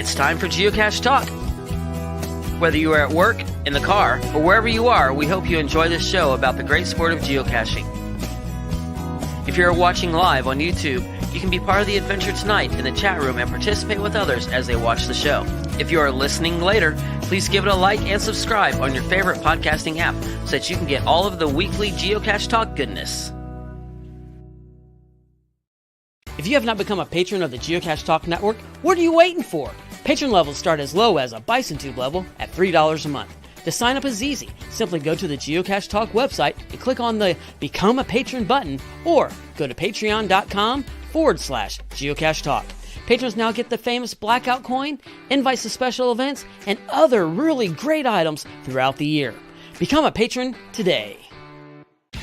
It's time for Geocache Talk. Whether you are at work, in the car, or wherever you are, we hope you enjoy this show about the great sport of geocaching. If you're watching live on YouTube, you can be part of the adventure tonight in the chat room and participate with others as they watch the show. If you are listening later, please give it a like and subscribe on your favorite podcasting app so that you can get all of the weekly Geocache Talk goodness. If you have not become a patron of the Geocache Talk Network, what are you waiting for? Patron levels start as low as a Bison Tube level at $3 a month. To sign up is easy. Simply go to the Geocache Talk website and click on the Become a Patron button, or go to patreon.com/Geocache Talk. Patrons now get the famous Blackout coin, invites to special events, and other really great items throughout the year. Become a patron today.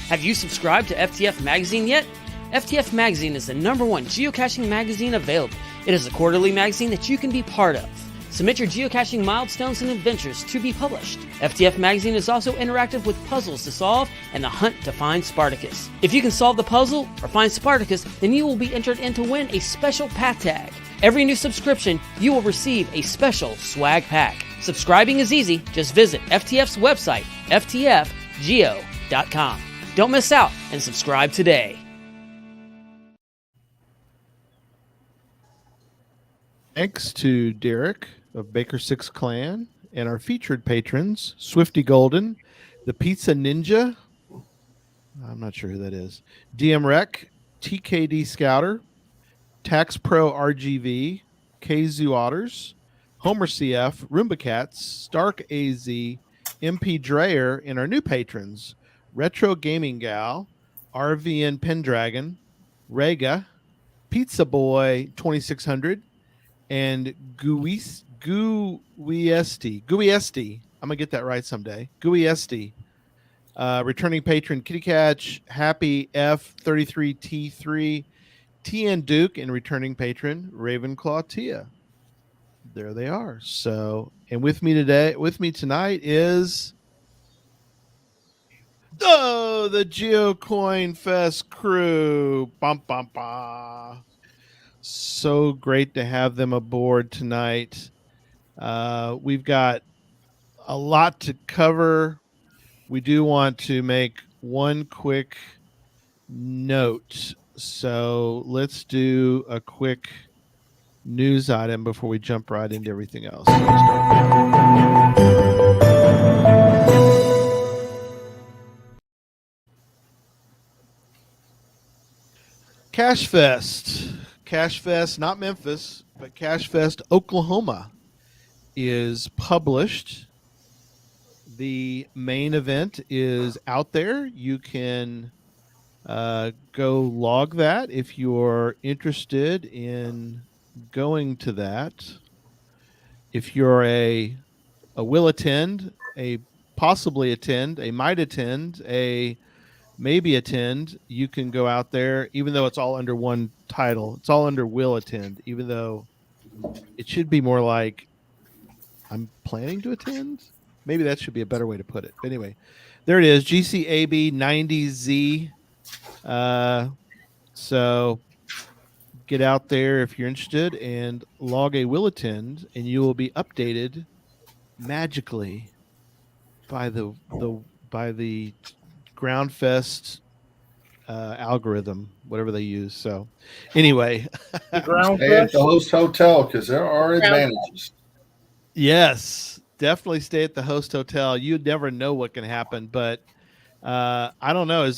Have you subscribed to FTF Magazine yet? FTF Magazine is the #1 geocaching magazine available. It is a quarterly magazine that you can be part of. Submit your geocaching milestones and adventures to be published. FTF Magazine is also interactive with puzzles to solve and the hunt to find Spartacus. If you can solve the puzzle or find Spartacus, then you will be entered in to win a special pack tag. Every new subscription, you will receive a special swag pack. Subscribing is easy. Just visit FTF's website, ftfgeo.com. Don't miss out and subscribe today. Thanks to Derek of Baker Six Clan and our featured patrons, Swifty Golden, the Pizza Ninja, I'm not sure who that is, DM Rec, TKD Scouter, Tax Pro RGV, KZoo Otters, Homer CF, Roomba Cats, Stark AZ, MP Dreyer, and our new patrons, Retro Gaming Gal, RVN Pendragon, Rega, Pizza Boy 2600, and Guiesti. I'm going to get that right someday. Guiesti. Returning patron Kitty Catch, Happy F33T3, TN Duke, and returning patron Ravenclaw Tia. There they are. So, and with me tonight is the Geocoinfest crew. Bum, bum, bum. So great to have them aboard tonight. We've got a lot to cover. We do want to make one quick note. So let's do a quick news item before we jump right into everything else. Cache Fest, not Memphis, but Cache Fest, Oklahoma is published. The main event is out there. You can go log that if you're interested in going to that. If you're a will attend, a possibly attend, a might attend, a maybe attend, you can go out there, even though it's all under one title. It's all under will attend, even though it should be more like I'm planning to attend. Maybe that should be a better way to put it. But anyway, there it is, GCAB 90Z. So get out there if you're interested and log a will attend, and you will be updated magically by the GroundFest algorithm, whatever they use. So anyway, stay at the host hotel because there are advantages. Yes, definitely stay at the host hotel. You never know what can happen, but I don't know.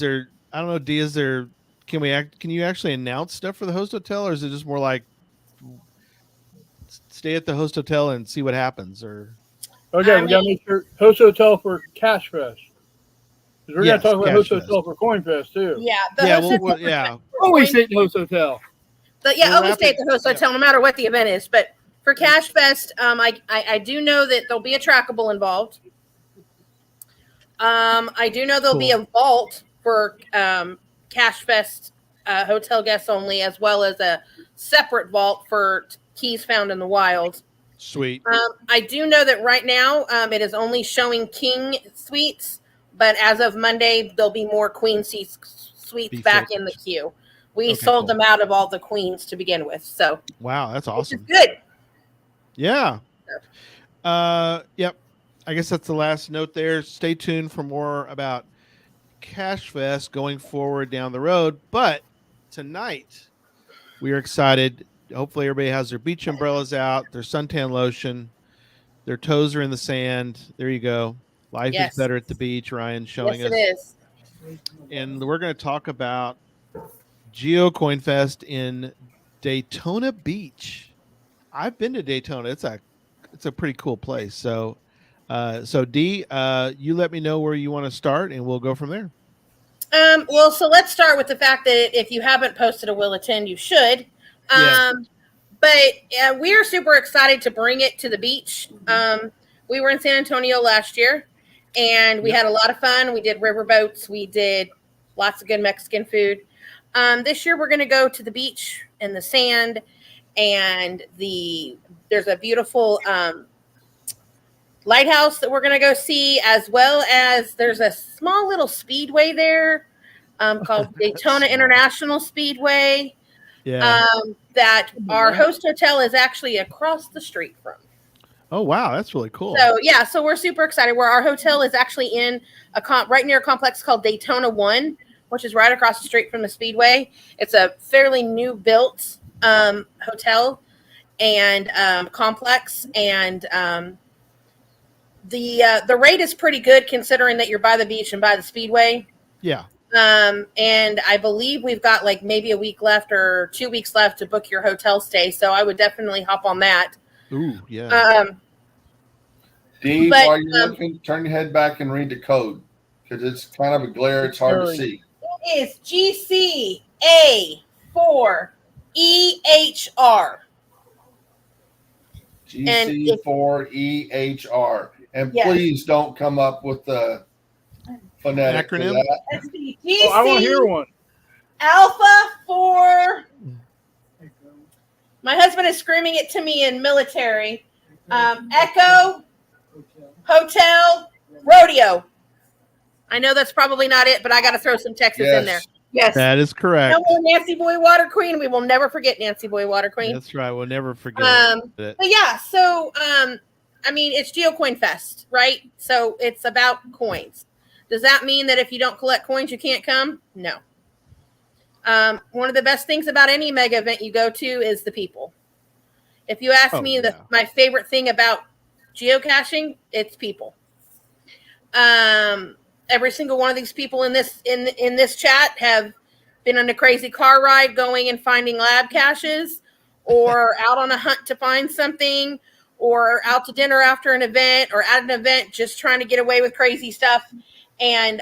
Dee, is there, can you actually announce stuff for the host hotel, or is it just more like stay at the host hotel and see what happens? Or okay, we gotta make sure host hotel for Cache Fest. We're going to talk about host hotel for CoinFest too. Yeah. Always stay at the host hotel. Always stay at the host hotel, no matter what the event is. But for Cache Fest, I do know that there'll be a trackable involved. I do know there'll be a vault for Cache Fest hotel guests only, as well as a separate vault for keys found in the wild. Sweet. I do know that right now it is only showing king suites. But as of Monday, there'll be more queen suites back in the queue. We sold them out of all the queens to begin with. So wow, that's awesome. Good. Yeah. Yep. I guess that's the last note there. Stay tuned for more about Cache Fest going forward down the road. But tonight, we are excited. Hopefully, everybody has their beach umbrellas out, their suntan lotion, their toes are in the sand. There you go. Life is Yes. better at the beach, Ryan showing Yes, it us. is. And we're going to talk about Geocoinfest in Daytona Beach. I've been to Daytona. It's a pretty cool place. So Dee, you let me know where you want to start, and we'll go from there. Well, so let's start with the fact that if you haven't posted a will attend, you should. Yes. But we are super excited to bring it to the beach. We were in San Antonio last year, and we had a lot of fun. We did river boats. We did lots of good Mexican food. This year, we're going to go to the beach and the sand, and there's a beautiful lighthouse that we're going to go see, as well as there's a small little speedway there called Daytona International Speedway. Yeah. That our host hotel is actually across the street from. Oh, wow. That's really cool. So, yeah, so we're super excited. Where our hotel is actually in right near a complex called Daytona 1, which is right across the street from the Speedway. It's a fairly new built hotel and complex. And the rate is pretty good considering that you're by the beach and by the Speedway. Yeah. And I believe we've got like maybe a week left or 2 weeks left to book your hotel stay. So I would definitely hop on that. Ooh, yeah. Dee, while you're looking, turn your head back and read the code because it's kind of a glare. It's hard to see. It is GCA4EHR. GC4EHR. And please don't come up with the phonetic acronym. That's the Oh, I want to hear one. Alpha 4. My husband is screaming it to me in military. Echo, Hotel, Rodeo. I know that's probably not it, but I got to throw some Texas in there. Yes. That is correct. No more Nancy Boy Water Queen. We will never forget Nancy Boy Water Queen. That's right. We'll never forget it. But yeah, so I mean, it's Geocoinfest, right? So it's about coins. Does that mean that if you don't collect coins, you can't come? No. One of the best things about any mega event you go to is the people. If you ask me my favorite thing about geocaching, it's people. Every single one of these people in this chat have been on a crazy car ride going and finding lab caches, or out on a hunt to find something, or out to dinner after an event, or at an event just trying to get away with crazy stuff. And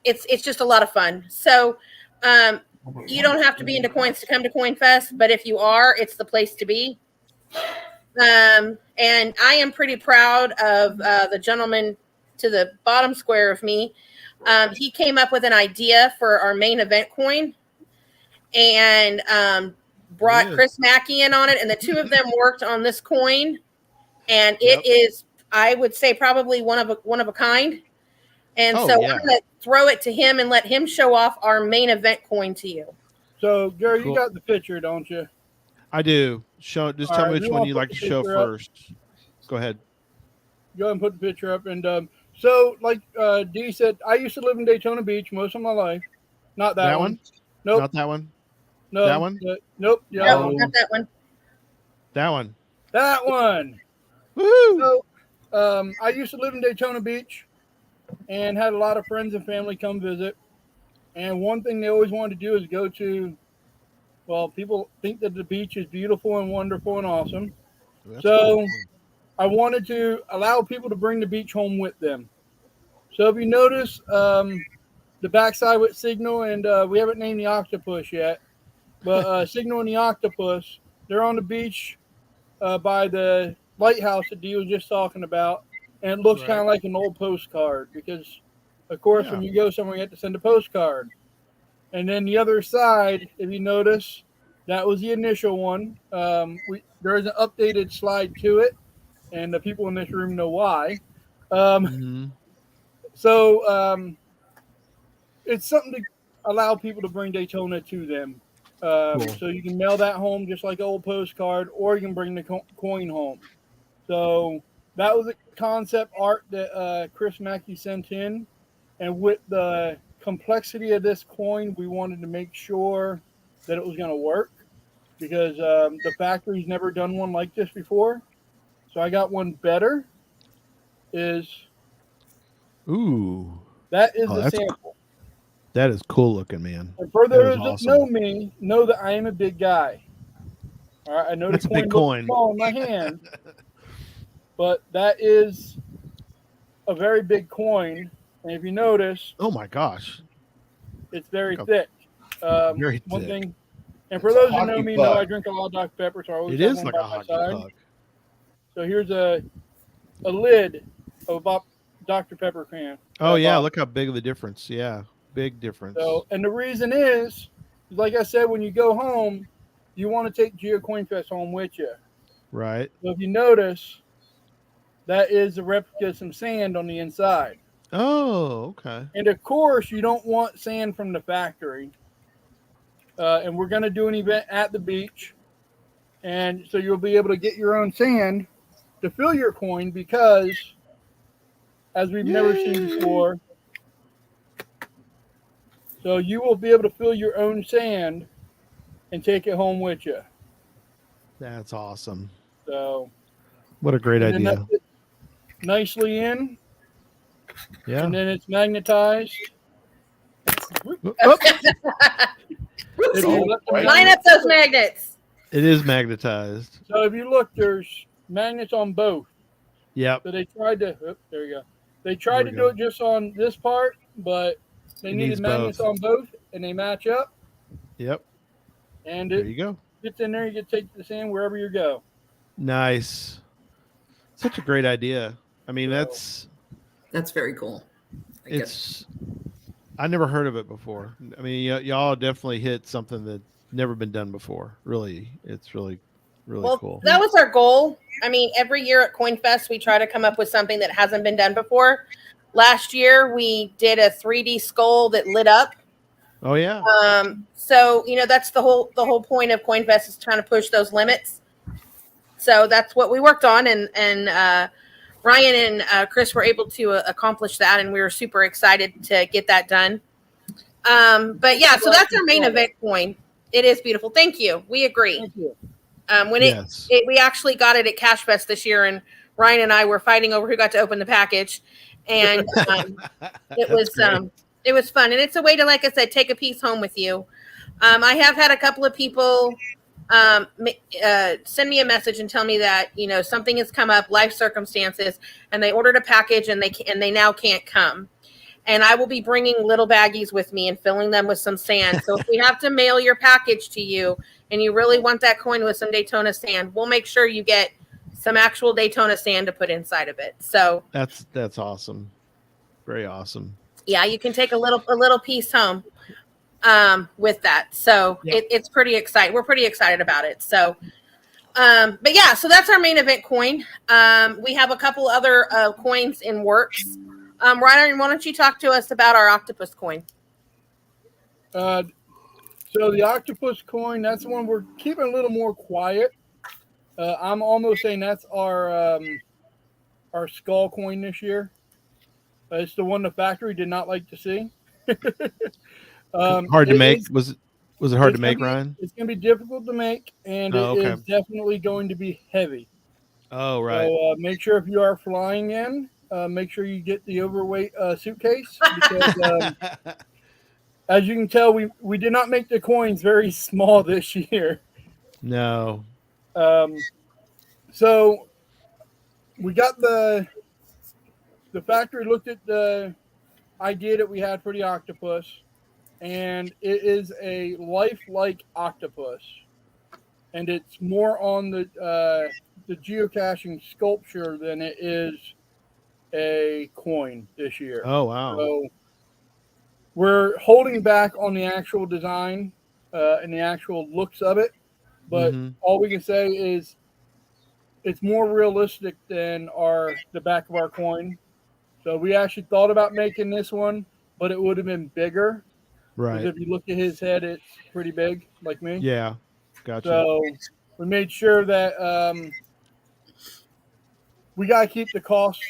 it's just a lot of fun. So you don't have to be into coins to come to Coinfest, but if you are, it's the place to be. And I am pretty proud of the gentleman to the bottom square of me. He came up with an idea for our main event coin and brought Chris Mackey in on it. And the two of them worked on this coin. And it is, I would say, probably one of a kind. And I'm going to throw it to him and let him show off our main event coin to you. So, Gary, you got the picture, don't you? I do. Tell me which one you'd like to show first. Go ahead. Go ahead and put the picture up. And so, like Dee said, I used to live in Daytona Beach most of my life. Not that one. Nope. Not that one? No. That one? Nope. No, not that one. That one. That one. Woo! So, I used to live in Daytona Beach and had a lot of friends and family come visit. And one thing they always wanted to do is go to, well, people think that the beach is beautiful and wonderful and awesome. That's so cool. I wanted to allow people to bring the beach home with them. So if you notice the backside with Signal, and we haven't named the octopus yet, but Signal and the octopus, they're on the beach by the lighthouse that Dee was just talking about. And it looks kind of like an old postcard because, of course, when you go somewhere, you have to send a postcard. And then the other side, if you notice, that was the initial one. There is an updated slide to it, and the people in this room know why. So it's something to allow people to bring Daytona to them. So you can mail that home just like an old postcard, or you can bring the coin home. So that was a concept art that Chris Mackey sent in. And with the complexity of this coin, we wanted to make sure that it was going to work because the factory's never done one like this before. So I got one better. Ooh. That is Oh, the that's sample. That is cool looking, man. And for That those is that awesome. know me, know that I am a big guy. All right, I know That's the a big looks coin. small in my hand, but that is a very big coin. And if you notice, Oh my gosh. it's very Like thick. very One thick. thing, and for It's a those that know hockey me, puck. know I drink a lot of Dr. Pepper, so I always It have is one like by a my hockey side. puck. So here's a lid of a Dr. Pepper can. Oh yeah, look how big of the difference. Yeah, big difference. So, and the reason is, like I said, when you go home, you want to take Geocoinfest home with you. Right. So if you notice, that is a replica of some sand on the inside. Oh, okay. And of course, you don't want sand from the factory. And we're going to do an event at the beach. And so you'll be able to get your own sand to fill your coin because, as we've never seen before, so you will be able to fill your own sand and take it home with you. That's awesome. So, What a great and then idea. that's it nicely in. Yeah. And then it's magnetized. Oh, If you look, Line up those magnets. it is magnetized. so if you look, there's magnets on both. Yep. So they tried to. Oh, there you go. They tried There to we do go. it just on this part, but they It needed needs magnets both. on both, and they match up. Yep. And There it you go. gets in there. You can take the sand wherever you go. Nice. Such a great idea. I mean, So- That's very cool. I never heard of it before. I mean, y'all definitely hit something that's never been done before. Really, it's really cool. That was our goal. I mean, every year at Coinfest, we try to come up with something that hasn't been done before. Last year, we did a 3D skull that lit up. Oh yeah. So that's the whole point of Coinfest is trying to push those limits. So that's what we worked on, and Ryan and Chris were able to accomplish that, and we were super excited to get that done. But yeah, so that's our main event coin. It is beautiful. Thank you. We agree. Thank you. When Yes. we actually got it at Cache Fest this year, and Ryan and I were fighting over who got to open the package, and it was fun, and it's a way to, like I said, take a piece home with you. I have had a couple of people send me a message and tell me that something has come up, life circumstances, and they ordered a package and they now can't come. And I will be bringing little baggies with me and filling them with some sand. So if we have to mail your package to you and you really want that coin with some Daytona sand, we'll make sure you get some actual Daytona sand to put inside of it. So That's awesome. Very awesome. yeah, you can take a little piece home with that. So yeah. It's pretty exciting. We're pretty excited about it. So, but yeah, so that's our main event coin. We have a couple other coins in works. Ryan, why don't you talk to us about our octopus coin? So the octopus coin, that's the one we're keeping a little more quiet. I'm almost saying that's our skull coin this year. It's the one the factory did not like to see. Hard to make. Was it hard to make, Ryan? It's going to be difficult to make, and it is definitely going to be heavy. Oh, right. So make sure if you are flying in, make sure you get the overweight suitcase because, as you can tell, we did not make the coins very small this year. No. So we got the factory looked at the idea that we had for the octopus, and it is a lifelike octopus, and it's more on the geocaching sculpture than it is a coin this year. Oh wow! So we're holding back on the actual design and the actual looks of it, but all we can say is it's more realistic than the back of our coin. So we actually thought about making this one, but it would have been bigger. Right. Because if you look at his head, it's pretty big, like me. Yeah, gotcha. So we made sure that we got to keep the costs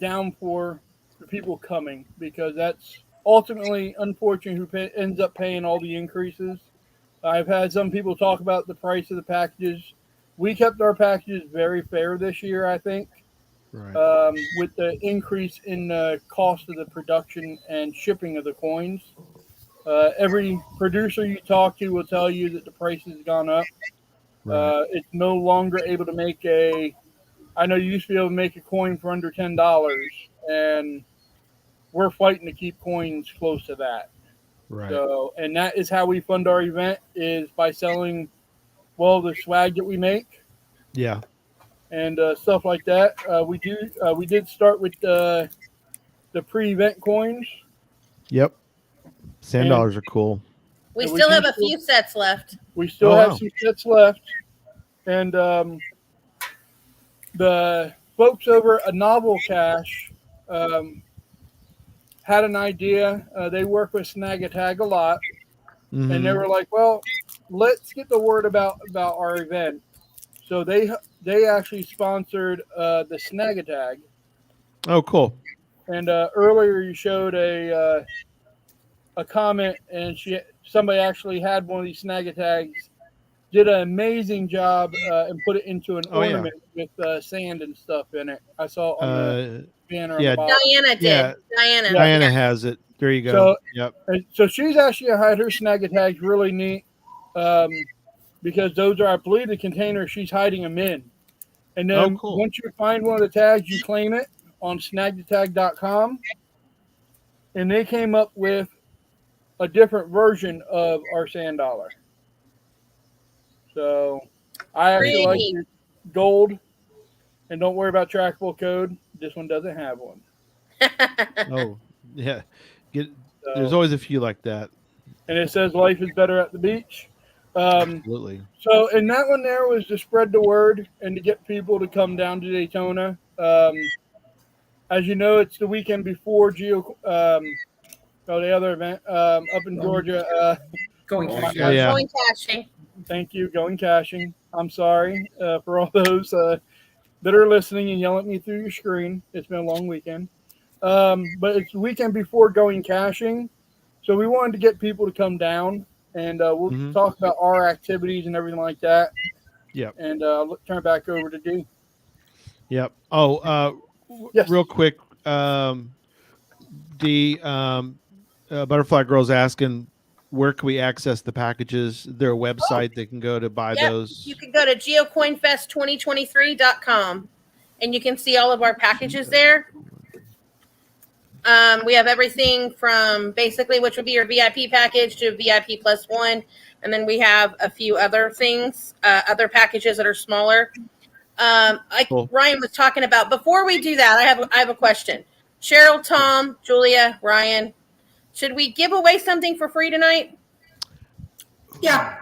down for the people coming, because that's ultimately, unfortunately, who ends up paying all the increases. I've had some people talk about the price of the packages. We kept our packages very fair this year, I think, Right. with the increase in the cost of the production and shipping of the coins. Every producer you talk to will tell you that the price has gone up. Right. It's no longer able to make I know you used to be able to make a coin for under $10, and we're fighting to keep coins close to that. Right. So, and that is how we fund our event, is by selling, well, the swag that we make. Yeah. And stuff like that. We did start with the pre-event coins. Yep. Sand And- dollars are cool. We And still have a few sets left. We still Oh, have wow. some sets left. And the folks over at Novel Cache had an idea. They work with Snag a Tag a lot. Mhm. And they were like, well, let's get the word about our event. So they actually sponsored the Snag a Tag. Oh, cool. And earlier you showed a comment, and somebody actually had one of these Snag a Tags, did an amazing job, and put it into an ornament with sand and stuff in it. I saw it on the banner. yeah, on the bottom. Diana did. Yeah. Diana. Diana has it. There you go. So- Yep. And so she's actually had her Snag a Tags really neat, because those are, I believe, the containers she's hiding them in. And then cool. once you find one of the tags, you claim it on snagthetag.com. And they came up with a different version of our sand dollar. So I actually like Pretty. the gold, and don't worry about trackable code. This one doesn't have one. Oh, yeah. So, There's always a few like that. and it says life is better at the beach. Absolutely. So, and that one there was to spread the word and to get people to come down to Daytona. As you know, it's the weekend before the other event up in Georgia. Going Oh, cash. Oh, yeah. Going caching. Thank you, going caching. I'm sorry for all those that are listening and yelling at me through your screen. It's been a long weekend. But it's the weekend before going caching. So we wanted to get people to come down, and we'll Mhm. talk about our activities and everything like that. Yep. And turn it back over to D. Yep. Oh, Yes. real quick, Butterfly Girl's asking, where can we access the packages? Is there a website they can go to buy Yep. those? You can go to geocoinfest2023.com, and you can see all of our packages there. We have everything from basically, which would be your VIP package, to VIP +1, and then we have a few other things, other packages that are smaller. Like Cool. Ryan was talking about. Before we do that, I have a question. Cheryl, Tom, Julia, Ryan, should we give away something for free tonight? Yeah,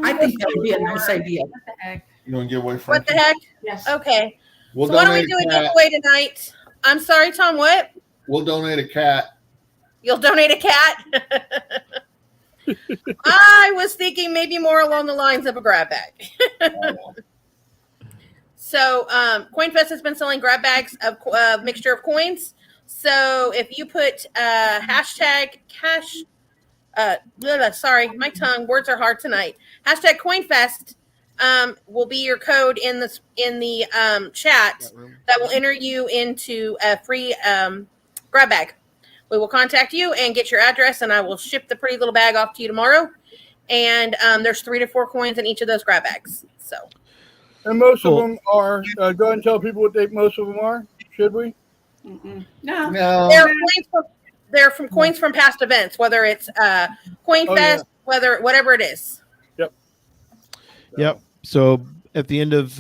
I think that would be a nice idea. What the heck? You want to give away What Frankie? the heck? Yes. Okay. We'll So why don't we donate do a cat. giveaway tonight? I'm sorry, Tom. What? We'll donate a cat. You'll donate a cat? I was thinking maybe more along the lines of a grab bag. So, Coinfest has been selling grab bags of mixture of coins. So, if you put hashtag cash, sorry, my tongue, words are hard tonight. Hashtag Coinfest will be your code in the chat that will enter you into a free grab bag. We will contact you and get your address, and I will ship the pretty little bag off to you tomorrow. And there's 3 to 4 coins in each of those grab bags. So, And most Cool. of them are, go ahead and tell people what most of them are, should we? Mm-mm. No. No. they're from coins from past events, whether it's Coinfest, whatever it is. Yep. So at the end of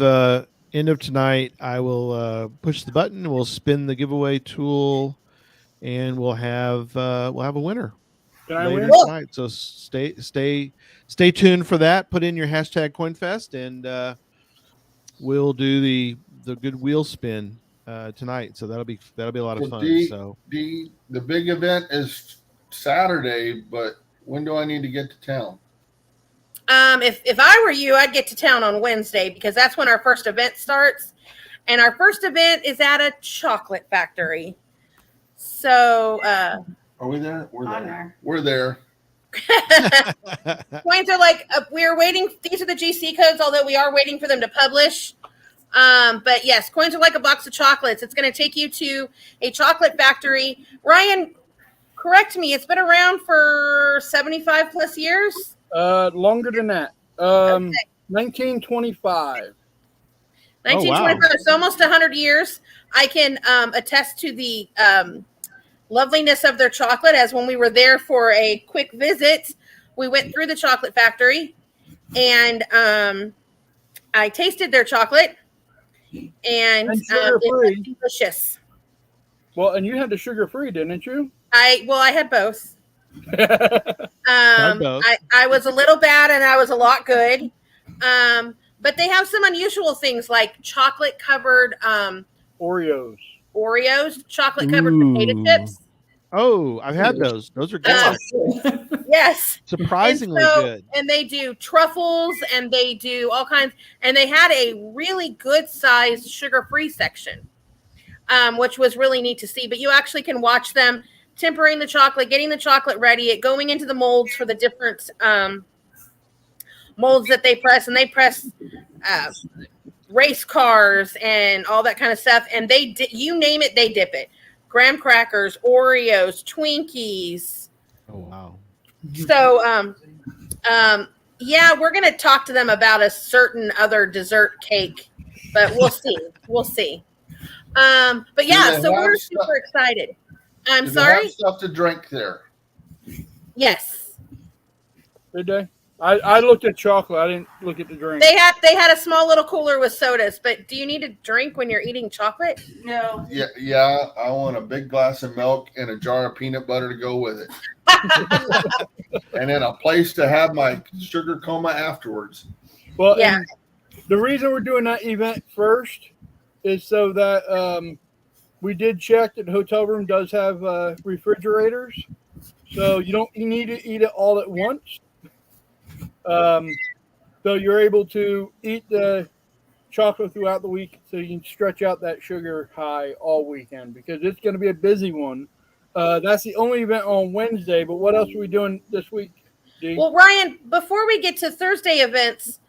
tonight, I will push the button. We'll spin the giveaway tool, and we'll have a winner Can I later win? tonight. So stay tuned for that. Put in your hashtag Coinfest, and we'll do the good wheel spin tonight. So that'll be a lot of So fun. the big event is Saturday, but when do I need to get to town? If I were you, I'd get to town on Wednesday, because that's when our first event starts. And our first event is at a chocolate factory. So, Are we there? We're On there. there. We're there. coins are like, we're waiting. These are the GC codes, although we are waiting for them to publish. But yes, coins are like a box of chocolates. It's going to take you to a chocolate factory. Ryan, correct me. It's been around for 75 plus years. Longer than that. 1925. 1925, so almost 100 years. I can attest to the loveliness of their chocolate, as when we were there for a quick visit, we went through the chocolate factory, and I tasted their chocolate, and it was delicious. Well, and you had the sugar-free, didn't you? I had both. I was a little bad and I was a lot good. But they have some unusual things like chocolate covered Oreos, chocolate covered potato chips. Oh, I've had those. Those are good. Yes. Surprisingly good. And they do truffles and they do all kinds. And they had a really good sized sugar-free section, which was really neat to see. But you actually can watch them tempering the chocolate, getting the chocolate ready, it going into the molds for the different molds that they press. And they press race cars and all that kind of stuff. And you name it, they dip it. Graham crackers, Oreos, Twinkies. Oh, wow. So, yeah, we're going to talk to them about a certain other dessert cake, but we'll see. We'll see. But yeah, so we're super excited. I'm sorry? They have stuff to drink there. Yes. Did they? I looked at chocolate. I didn't look at the drink. They had a small little cooler with sodas, but do you need a drink when you're eating chocolate? No. Yeah. I want a big glass of milk and a jar of peanut butter to go with it. And then a place to have my sugar coma afterwards. Well, yeah. The reason we're doing that event first is so that we did check that the hotel room does have refrigerators, so you need to eat it all at once. So you're able to eat the chocolate throughout the week, so you can stretch out that sugar high all weekend, because it's going to be a busy one. That's the only event on Wednesday, but what else are we doing this week, Dee? Well, Ryan, before we get to Thursday events,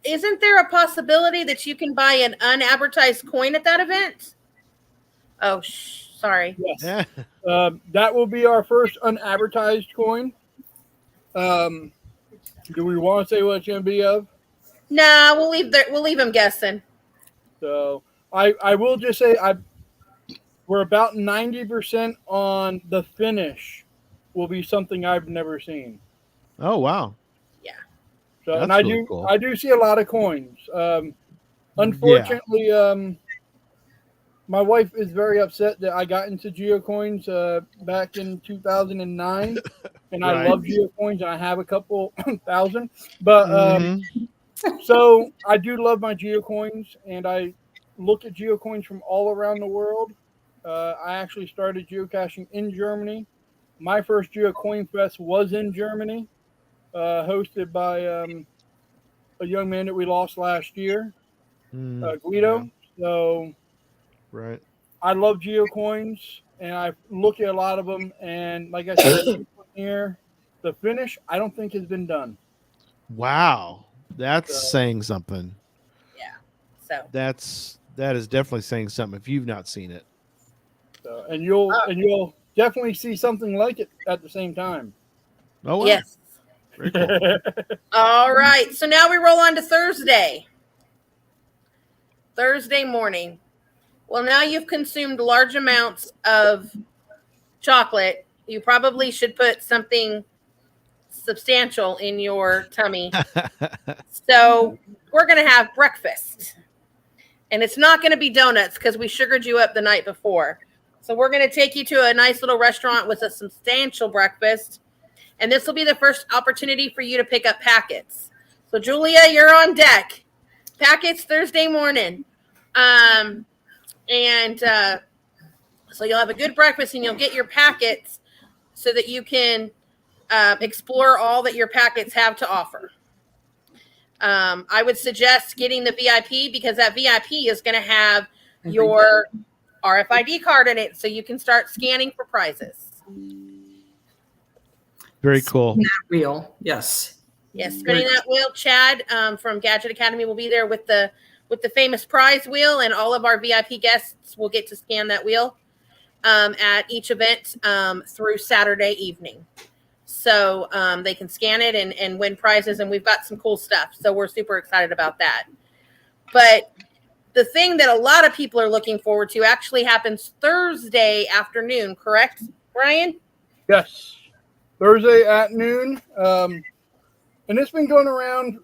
isn't there a possibility that you can buy an unadvertised coin at that event? Oh, sorry. Yes. That will be our first unadvertised coin. Do we want to say what it's going to be of? No, we'll leave them guessing. So I will just say we're about 90% on the finish will be something I've never seen. Oh, wow. Yeah. So That's and I really do cool. I do see a lot of coins. Unfortunately, my wife is very upset that I got into Geocoins back in 2009, and I Right. love Geocoins, and I have a couple thousand. But so I do love my Geocoins, and I look at Geocoins from all around the world. I actually started geocaching in Germany. My first Geocoinfest was in Germany, hosted by a young man that we lost last year, Guido. Yeah. So Right. I love Geocoins, and I look at a lot of them. And like I said here, the finish I don't think has been done. Wow. That's saying something. Yeah. So That is definitely saying something if you've not seen it. So, and you'll definitely see something like it at the same time. Oh, wow. yes. Very cool. All right. So now we roll on to Thursday. Thursday morning. Well, now you've consumed large amounts of chocolate. You probably should put something substantial in your tummy. So we're going to have breakfast. And it's not going to be donuts because we sugared you up the night before. So we're going to take you to a nice little restaurant with a substantial breakfast. And this will be the first opportunity for you to pick up packets. So Julia, you're on deck. Packets Thursday morning. So you'll have a good breakfast and you'll get your packets so that you can explore all that your packets have to offer. I would suggest getting the VIP because that VIP is going to have your RFID card in it, so you can start scanning for prizes. Very cool. That wheel, yes. Yes, spinning that wheel. Chad from Gadget Academy will be there with the famous prize wheel, and all of our VIP guests will get to scan that wheel at each event through Saturday evening. So they can scan it and win prizes, and we've got some cool stuff. So we're super excited about that. But the thing that a lot of people are looking forward to actually happens Thursday afternoon, correct, Ryan? Yes, Thursday at noon. And it's been going around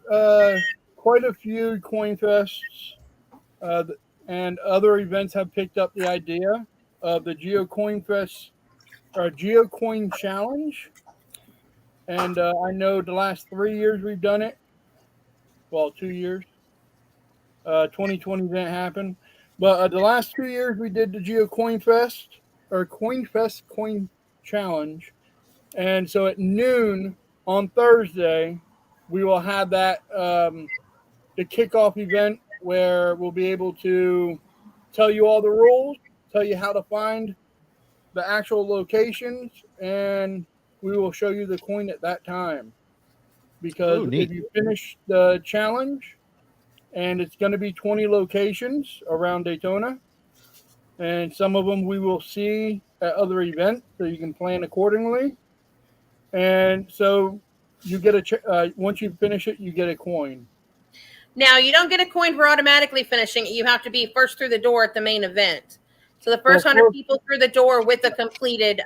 quite a few Coinfests and other events have picked up the idea of the Geocoinfest or Geocoin Challenge. And I know the last 3 years we've done it. Well, 2 years. 2020 didn't happen. But the last 2 years we did the Geocoinfest or Coinfest Coin Challenge. And so at noon on Thursday, we will have that the kickoff event where we'll be able to tell you all the rules, tell you how to find the actual locations, and we will show you the coin at that time. Because if you finish the challenge, and it's going to be 20 locations around Daytona, and some of them we will see at other events, so you can plan accordingly. And so you get once you finish it, you get a coin. Now, you don't get a coin for automatically finishing it. You have to be first through the door at the main event. So the first 100 people through the door with a completed,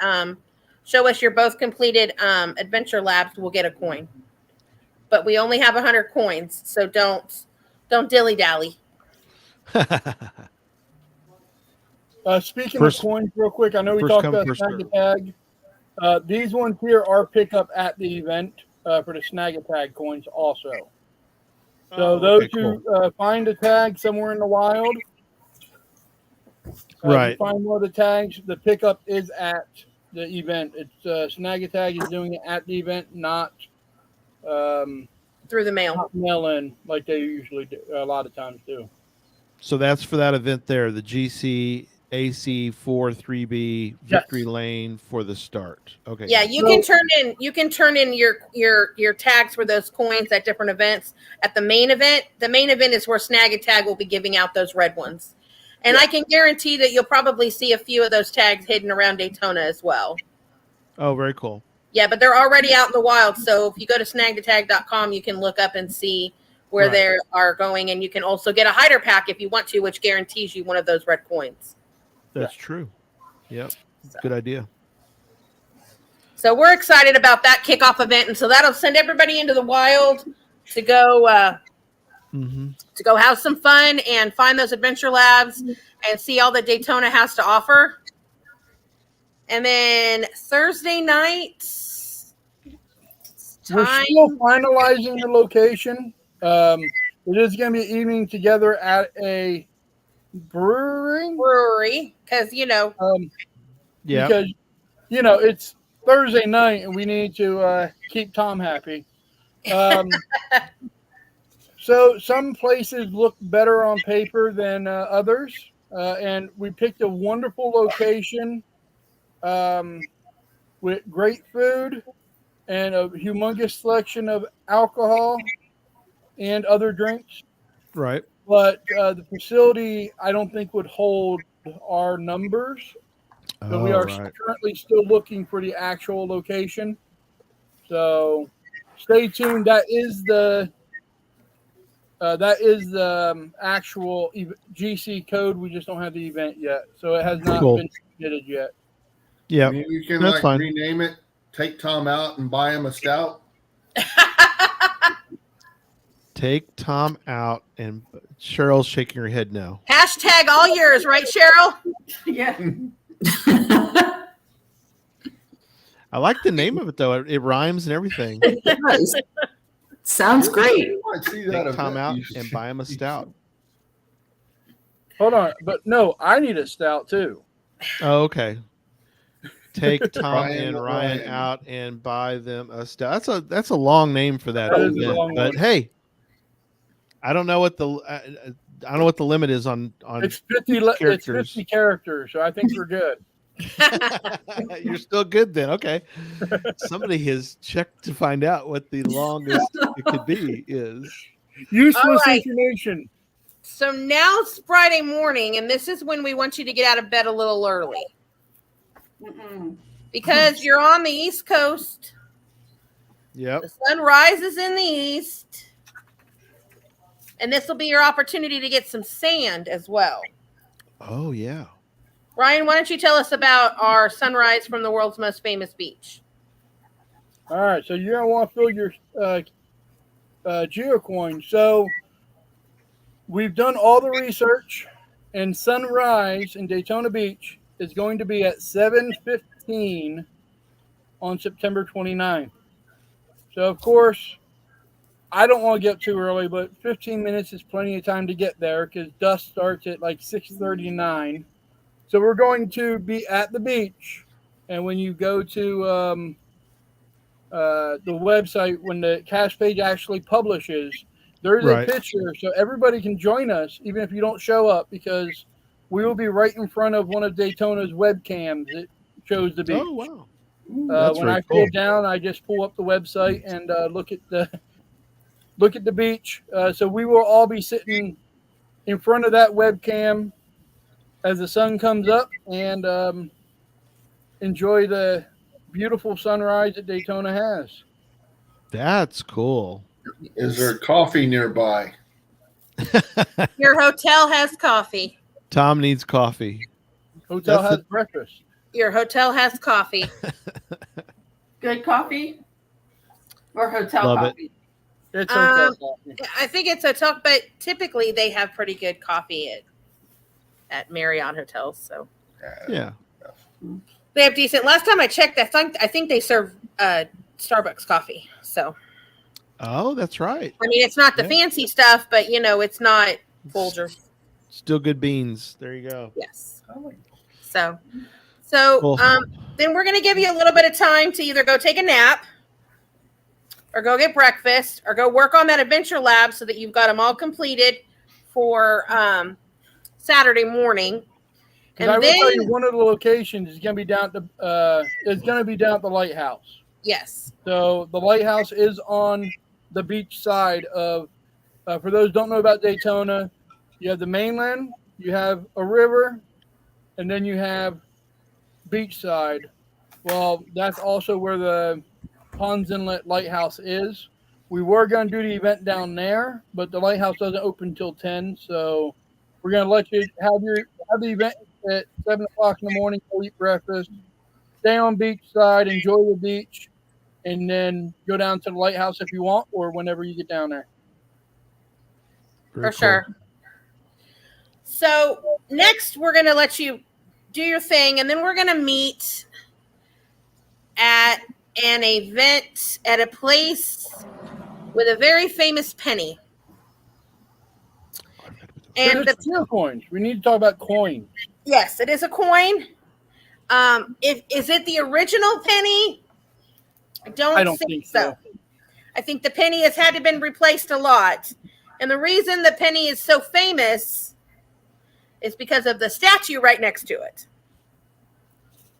show us your both completed adventure labs will get a coin. But we only have 100 coins, so don't dilly-dally. Speaking of coins, real quick, I know we talked about Snag a Tag. These ones here are pick up at the event for the Snag a Tag coins also. So those who find a tag somewhere in the wild, right? Find one of the tags. The pickup is at the event. It's Snag a Tag is doing it at the event, not through the mail. Not mail in like they usually do. A lot of times do. So that's for that event there, the GC AC 43B Victory Lane for the start. Okay. Yeah, you can turn in your tags for those coins at different events. At the main event is where Snag a Tag will be giving out those red ones. And I can guarantee that you'll probably see a few of those tags hidden around Daytona as well. Oh, very cool. Yeah, but they're already out in the wild. So if you go to snagthetag.com, you can look up and see where they are going. And you can also get a hider pack if you want to, which guarantees you one of those red coins. That's true. Yep. Good idea. So we're excited about that kickoff event. And so that'll send everybody into the wild to go to go have some fun and find those adventure labs and see all that Daytona has to offer. And then Thursday night, we're still finalizing the location. It is going to be evening together at a brewery because because it's Thursday night and we need to keep Tom happy. So some places look better on paper than others, and we picked a wonderful location with great food and a humongous selection of alcohol and other drinks. Right. But the facility, I don't think, would hold our numbers. So we are currently still looking for the actual location. So stay tuned. That is the actual GC code. We just don't have the event yet. So it has not been submitted yet. Yeah. You can That's fine. rename it, take Tom out and buy him a stout. Take Tom out, and Cheryl's shaking her head no. Hashtag all yours, right, Cheryl? Yeah. I like the name of it though. It rhymes and everything. It does. Sounds great. Take Tom out and buy him a stout. Hold on, but no, I need a stout too. Oh, okay. Take Tom and Ryan out and buy them a stout. That's a long name for that event, but hey, I don't know what the I don't know what the limit is on It's 50 characters. It's 50 characters, so I think we're good. You're still good then. Okay. Somebody has checked to find out what the longest it could be is. Useless All right. information. So now it's Friday morning, and this is when we want you to get out of bed a little early. Because you're on the East Coast. Yep. The sun rises in the east. And this will be your opportunity to get some sand as well. Oh yeah. Ryan, why don't you tell us about our sunrise from the world's most famous beach? All right, so you're gonna want to fill your Geocoin. So we've done all the research, and sunrise in Daytona Beach is going to be at 7:15 on September 29th. So of course, I don't want to get up too early, but 15 minutes is plenty of time to get there because dusk starts at like 6:39. So we're going to be at the beach, and when you go to the website, when the cache page actually publishes, there's a picture, so everybody can join us, even if you don't show up, because we will be right in front of one of Daytona's webcams that shows the beach. Oh wow. When I feel down, I just pull up the website and look at the beach. So we will all be sitting in front of that webcam as the sun comes up and enjoy the beautiful sunrise that Daytona has. That's cool. Is there coffee nearby? Your hotel has coffee. Tom needs coffee. Hotel has breakfast. Your hotel has coffee. Good coffee or hotel Love it. coffee? It's hotel coffee. I think it's hotel, but typically they have pretty good coffee at Marriott hotels. So Yeah. they have decent. Last time I checked, I think they serve Starbucks coffee. So Oh, that's right. I mean, it's not the fancy stuff, but it's not Folgers. Still good beans. There you go. Yes. So Cool. then we're going to give you a little bit of time to either go take a nap or go get breakfast or go work on that adventure lab so that you've got them all completed for Saturday morning. And I will tell you, one of the locations is going to be down at the lighthouse. Yes. So the lighthouse is on the beach side of. For those who don't know about Daytona, you have the mainland, you have a river, and then you have beachside. Well, that's also where the Ponds Inlet Lighthouse is. We were going to do the event down there, but the lighthouse doesn't open until 10, so we're going to let you have the event at 7 o'clock in the morning, go eat breakfast, stay on beachside, enjoy the beach, and then go down to the lighthouse if you want, or whenever you get down there. Very For sure. So next we're going to let you do your thing, and then we're going to meet at an event at a place with a very famous penny. And the coins. We need to talk about coins. Yes, it is a coin. Is it the original penny? I don't think so. I think the penny has had to been replaced a lot. And the reason the penny is so famous is because of the statue right next to it.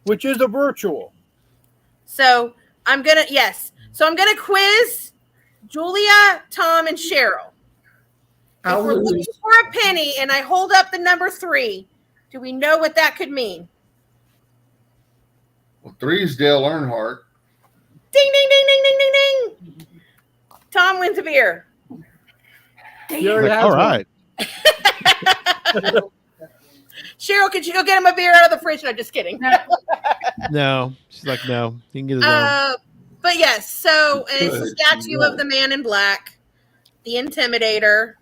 Which is a virtual. So I'm going to quiz Julia, Tom, and Cheryl. If we're looking for a penny and I hold up the number 3, do we know what that could mean? Well, 3 is Dale Earnhardt. Ding, ding, ding, ding, ding, ding, ding. Tom wins a beer. All right. Cheryl, could you go get him a beer out of the fridge? No, just kidding. No. She's like, no. He can get his own. But yes, so it's a statue of the Man in Black, the Intimidator.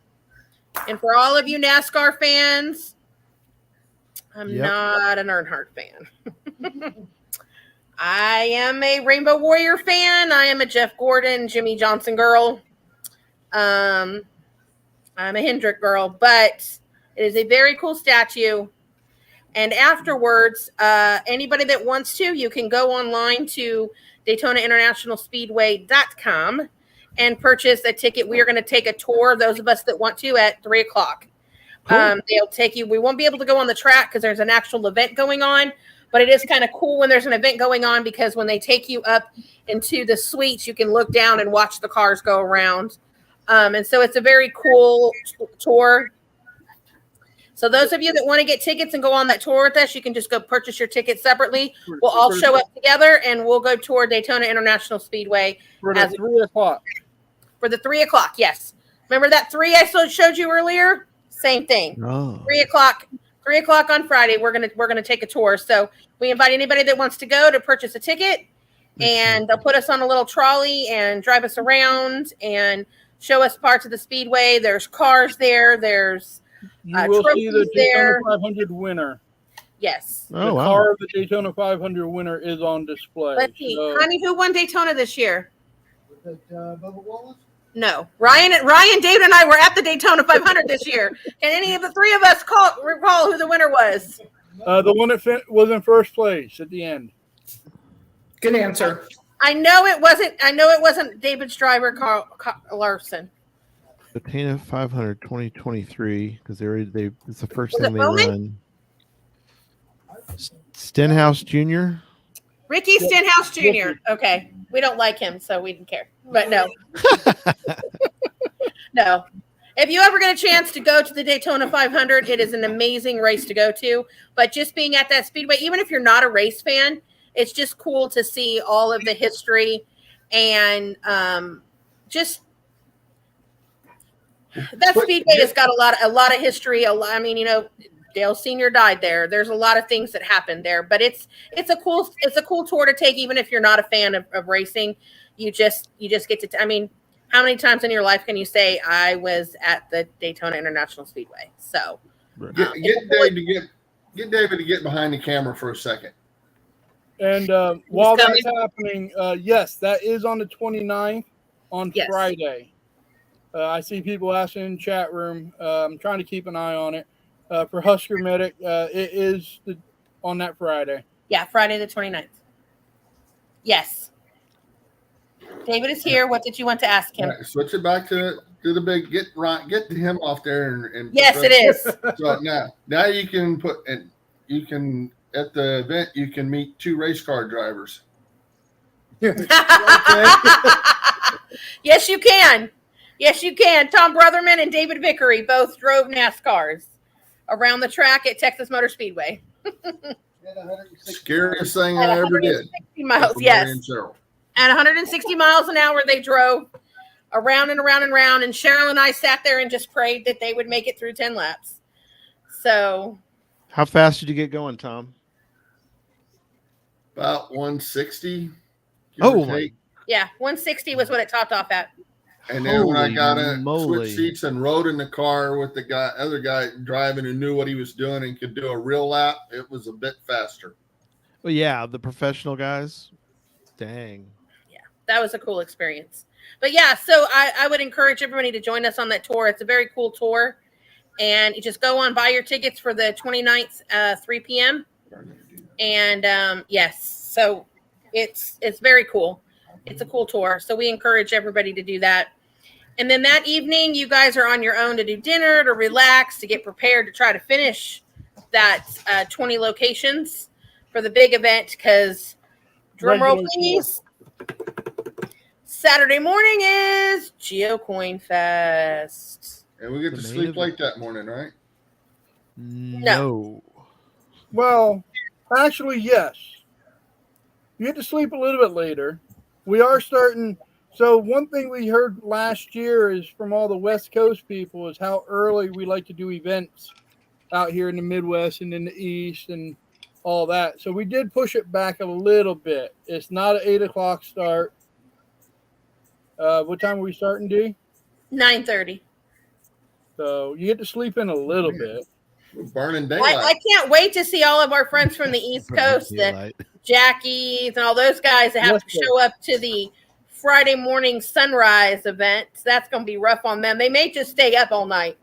And for all of you NASCAR fans, I'm not an Earnhardt fan. I am a Rainbow Warrior fan. I am a Jeff Gordon, Jimmy Johnson girl. I'm a Hendrick girl, but it is a very cool statue. And afterwards, anybody that wants to, you can go online to DaytonaInternationalSpeedway.com and purchase a ticket. We are going to take a tour, those of us that want to, at 3:00. Cool. They'll take you. We won't be able to go on the track because there's an actual event going on, but it is kind of cool when there's an event going on because when they take you up into the suites, you can look down and watch the cars go around. And so it's a very cool tour. So those of you that want to get tickets and go on that tour with us, you can just go purchase your tickets separately. We'll all show up together and we'll go tour Daytona International Speedway For the 3:00. for the 3:00. Yes. Remember that 3 I showed you earlier? Same thing. Oh. 3:00. 3:00 on Friday. We're gonna take a tour. So we invite anybody that wants to go to purchase a ticket, and they'll put us on a little trolley and drive us around and show us parts of the speedway. There's cars there. There's You will see the trophies there. Daytona 500 winner. Yes. Oh, The wow. car of the Daytona 500 winner is on display. Let's see, So- honey, who won Daytona this year? Was it Bubba Wallace? No, Ryan, David, and I were at the Daytona 500 this year. Can any of the three of us recall who the winner was? The one that was in first place at the end. Good answer. I know it wasn't David's driver, Carl Larson. Daytona 500 2023 because it's the first Was thing it they Bowman? run. Stenhouse Jr. Ricky Stenhouse Jr. Okay, we don't like him, so we didn't care. But no, no. If you ever get a chance to go to the Daytona 500, it is an amazing race to go to. But just being at that speedway, even if you're not a race fan, it's just cool to see all of the history and just that speedway has got a lot of history. I mean, Dale Sr. died there. There's a lot of things that happened there, but it's a cool tour to take, even if you're not a fan of racing. You just get to. I mean, how many times in your life can you say I was at the Daytona International Speedway? So Get David to get behind the camera for a second. And while coming. that's happening, yes, that is on the 29th on Yes. Friday. I see people asking in the chat room. I'm trying to keep an eye on it. For Husker Medic, it is on that Friday. yeah, Friday the 29th. Yes. David is here. What did you want to ask him? All right, switch it back to the big. Get him off there and Yes, it is. So now you can at the event you can meet 2 race car drivers. Yes, you can. Yes, you can. Tom Brotherman and David Vickery both drove NASCARs around the track at Texas Motor Speedway. Scariest thing At I ever did. 160 miles, For yes. Maury and Cheryl. At 160 miles an hour, they drove around and around and around. And Cheryl and I sat there and just prayed that they would make it through 10 laps. So, How fast did you get going, Tom? About 160. Oh, my. yeah, 160 was what it topped off at. And then when I Holy got in, moly. switched seats and rode in the car with the other guy driving who knew what he was doing and could do a real lap, it was a bit faster. Well, yeah, the professional guys. Dang. That was a cool experience. But yeah, so I would encourage everybody to join us on that tour. It's a very cool tour. And you just go on, buy your tickets for the 29th, 3 p.m. And yes, so it's very cool. It's a cool tour. So we encourage everybody to do that. And then that evening, you guys are on your own to do dinner, to relax, to get prepared to try to finish that 20 locations for the big event. Because, drum roll, please. Saturday morning is Geocoinfest. And we get to The main sleep event. late that morning, right? No. Well, actually, yes. You get to sleep a little bit later. We are starting. So one thing we heard last year is from all the West Coast people is how early we like to do events out here in the Midwest and in the East and all that. So we did push it back a little bit. It's not an 8 o'clock start. What time are we starting, D? 9:30. So you get to sleep in a little bit. We're burning daylight. I can't wait to see all of our friends from the East Coast, the Daylight. Jackies and all those guys that have to show up to the Friday morning sunrise event. That's going to be rough on them. They may just stay up all night.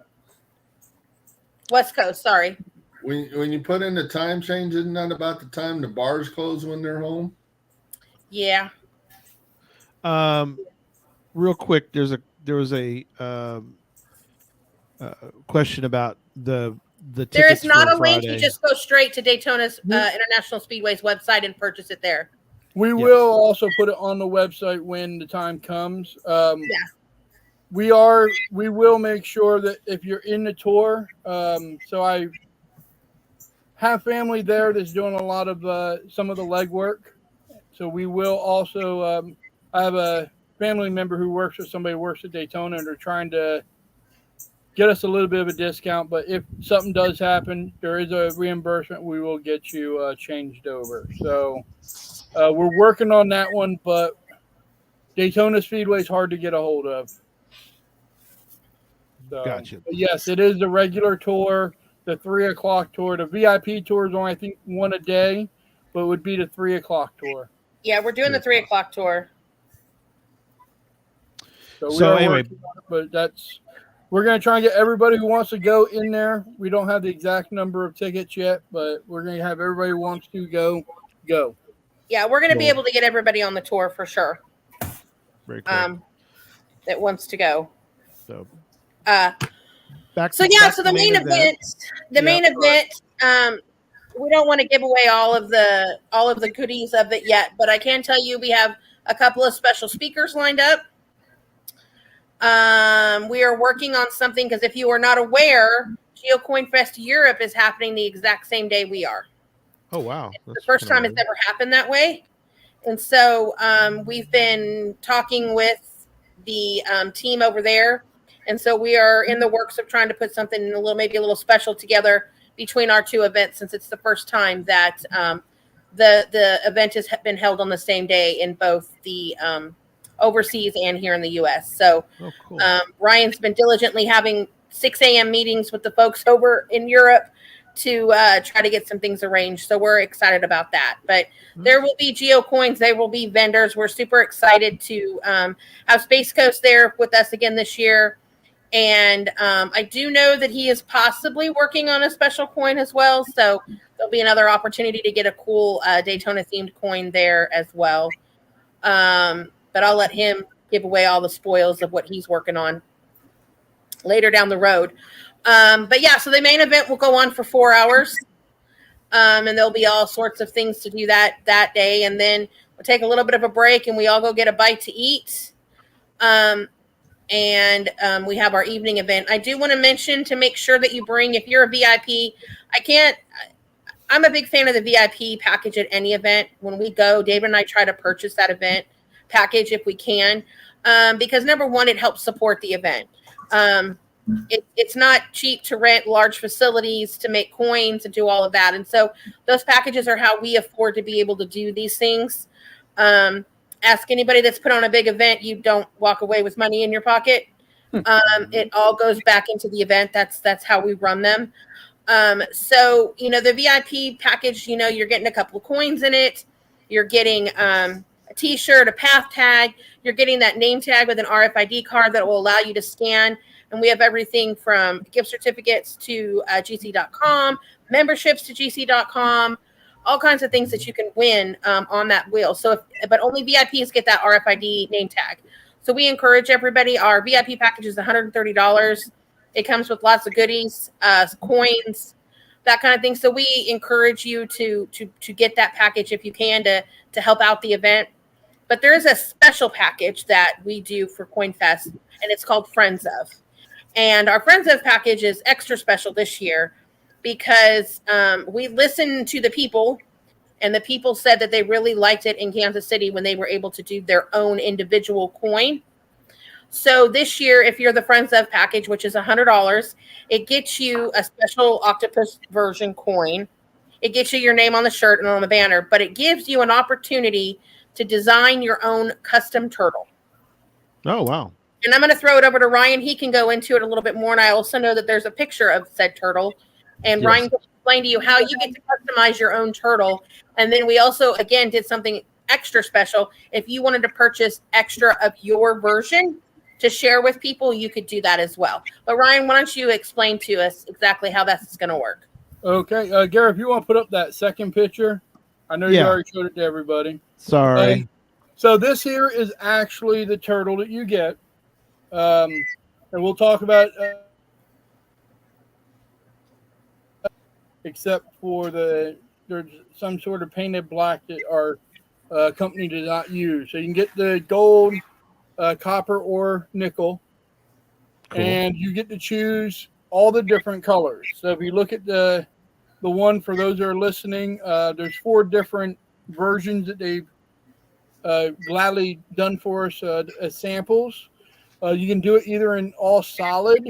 West Coast, sorry. When you put in the time change, isn't that about the time the bars close when they're home? Yeah. real quick, there was a question about the There tickets is not for a link. Friday. You just go straight to Daytona's International Speedway's website and purchase it there. We will also put it on the website when the time comes. We will make sure that if you're in the tour, so I have family there that's doing a lot of some of the legwork. So we will also, I have a family member who works with somebody who works at Daytona, and they're trying to get us a little bit of a discount. But if something does happen, there is a reimbursement. We will get you changed over. So we're working on that one, but Daytona Speedway is hard to get a hold of. So, Gotcha. yes, it is the regular tour, the 3 o'clock tour. The VIP tour is only, I think, one a day, but it would be the 3 o'clock tour. Yeah, we're doing the 3 o'clock tour. So anyway, but we're going to try and get everybody who wants to go in there. We don't have the exact number of tickets yet, but we're going to have everybody who wants to go. Yeah, we're going to be able to get everybody on the tour for sure. Very cool. That wants to go. So So the main event, we don't want to give away all of the goodies of it yet, but I can tell you we have a couple of special speakers lined up. We are working on something because if you are not aware, Geocoinfest Europe is happening the exact same day we are. Oh, wow. It's the first time it's ever happened that way. And so we've been talking with the team over there. And so we are in the works of trying to put something maybe a little special together between our two events, since it's the first time that the event has been held on the same day in both the overseas and here in the U.S. So cool. Ryan's been diligently having 6 a.m. meetings with the folks over in Europe to try to get some things arranged. So we're excited about that. But there will be GeoCoins. There will be vendors. We're super excited to have Space Coast there with us again this year. And I do know that he is possibly working on a special coin as well. So there'll be another opportunity to get a cool Daytona-themed coin there as well. But I'll let him give away all the spoils of what he's working on later down the road. But yeah, so the main event will go on for 4 hours. And there'll be all sorts of things to do that day. And then we'll take a little bit of a break and we all go get a bite to eat. And we have our evening event. I do want to mention to make sure that you bring, if you're a VIP, I'm a big fan of the VIP package at any event. When we go, David and I try to purchase that event package if we can, because number one, it helps support the event. It's not cheap to rent large facilities to make coins and do all of that. And so those packages are how we afford to be able to do these things. Ask anybody that's put on a big event, you don't walk away with money in your pocket. It all goes back into the event. That's how we run them. So, the VIP package, you're getting a couple of coins in it. You're getting a t-shirt, a path tag. You're getting that name tag with an RFID card that will allow you to scan. And we have everything from gift certificates to GC.com, memberships to GC.com, all kinds of things that you can win on that wheel. But only VIPs get that RFID name tag. So we encourage everybody. Our VIP package is $130. It comes with lots of goodies, coins, that kind of thing. So we encourage you to get that package if you can to help out the event. But there is a special package that we do for CoinFest, and it's called Friends of. And our Friends of package is extra special this year because we listened to the people, and the people said that they really liked it in Kansas City when they were able to do their own individual coin. So this year, if you're the Friends of package, which is $100, it gets you a special octopus version coin. It gets you your name on the shirt and on the banner, but it gives you an opportunity to design your own custom turtle. Oh, wow. And I'm going to throw it over to Ryan. He can go into it a little bit more. And I also know that there's a picture of said turtle. And yes. Ryan can explain to you how you get to customize your own turtle. And then we also, again, did something extra special. If you wanted to purchase extra of your version to share with people, you could do that as well. But Ryan, why don't you explain to us exactly how that's going to work? Okay. Gary, if you want to put up that second picture, I know you already showed it to everybody. Sorry. So this here is actually the turtle that you get. And we'll talk about except for there's some sort of painted black that our company does not use. So you can get the gold, copper, or nickel, and you get to choose all the different colors. So if you look at the one, for those that are listening, there's 4 different versions that they've gladly done for us as samples. You can do it either in all solid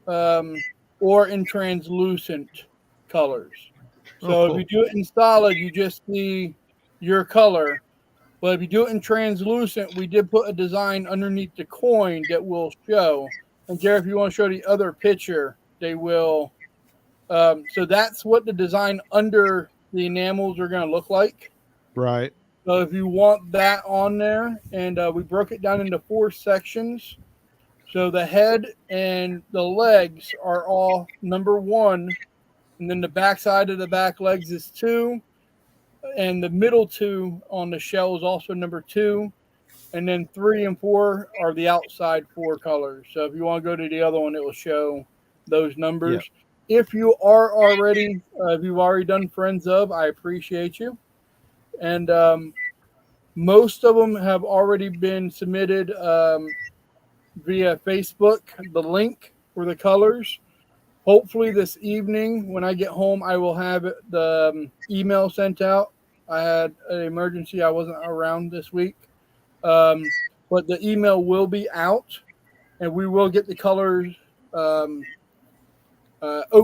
or in translucent colors. So if you do it in solid, you just see your color. But if you do it in translucent, we did put a design underneath the coin that will show. And Jared, if you want to show the other picture, they will. So that's what the design under the enamels are going to look like. Right. So if you want that on there, and we broke it down into 4 sections. So the head and the legs are all number 1, and then the back side of the back legs is 2, and the middle 2 on the shell is also number 2, and then 3 and 4 are the outside 4 colors. So if you want to go to the other one, it will show those numbers. Yep. If you are already, if you've already done Friends of, I appreciate you. And most of them have already been submitted via Facebook, the link for the colors. Hopefully this evening when I get home, I will have the email sent out. I had an emergency. I wasn't around this week. But the email will be out, and we will get the colors. Oak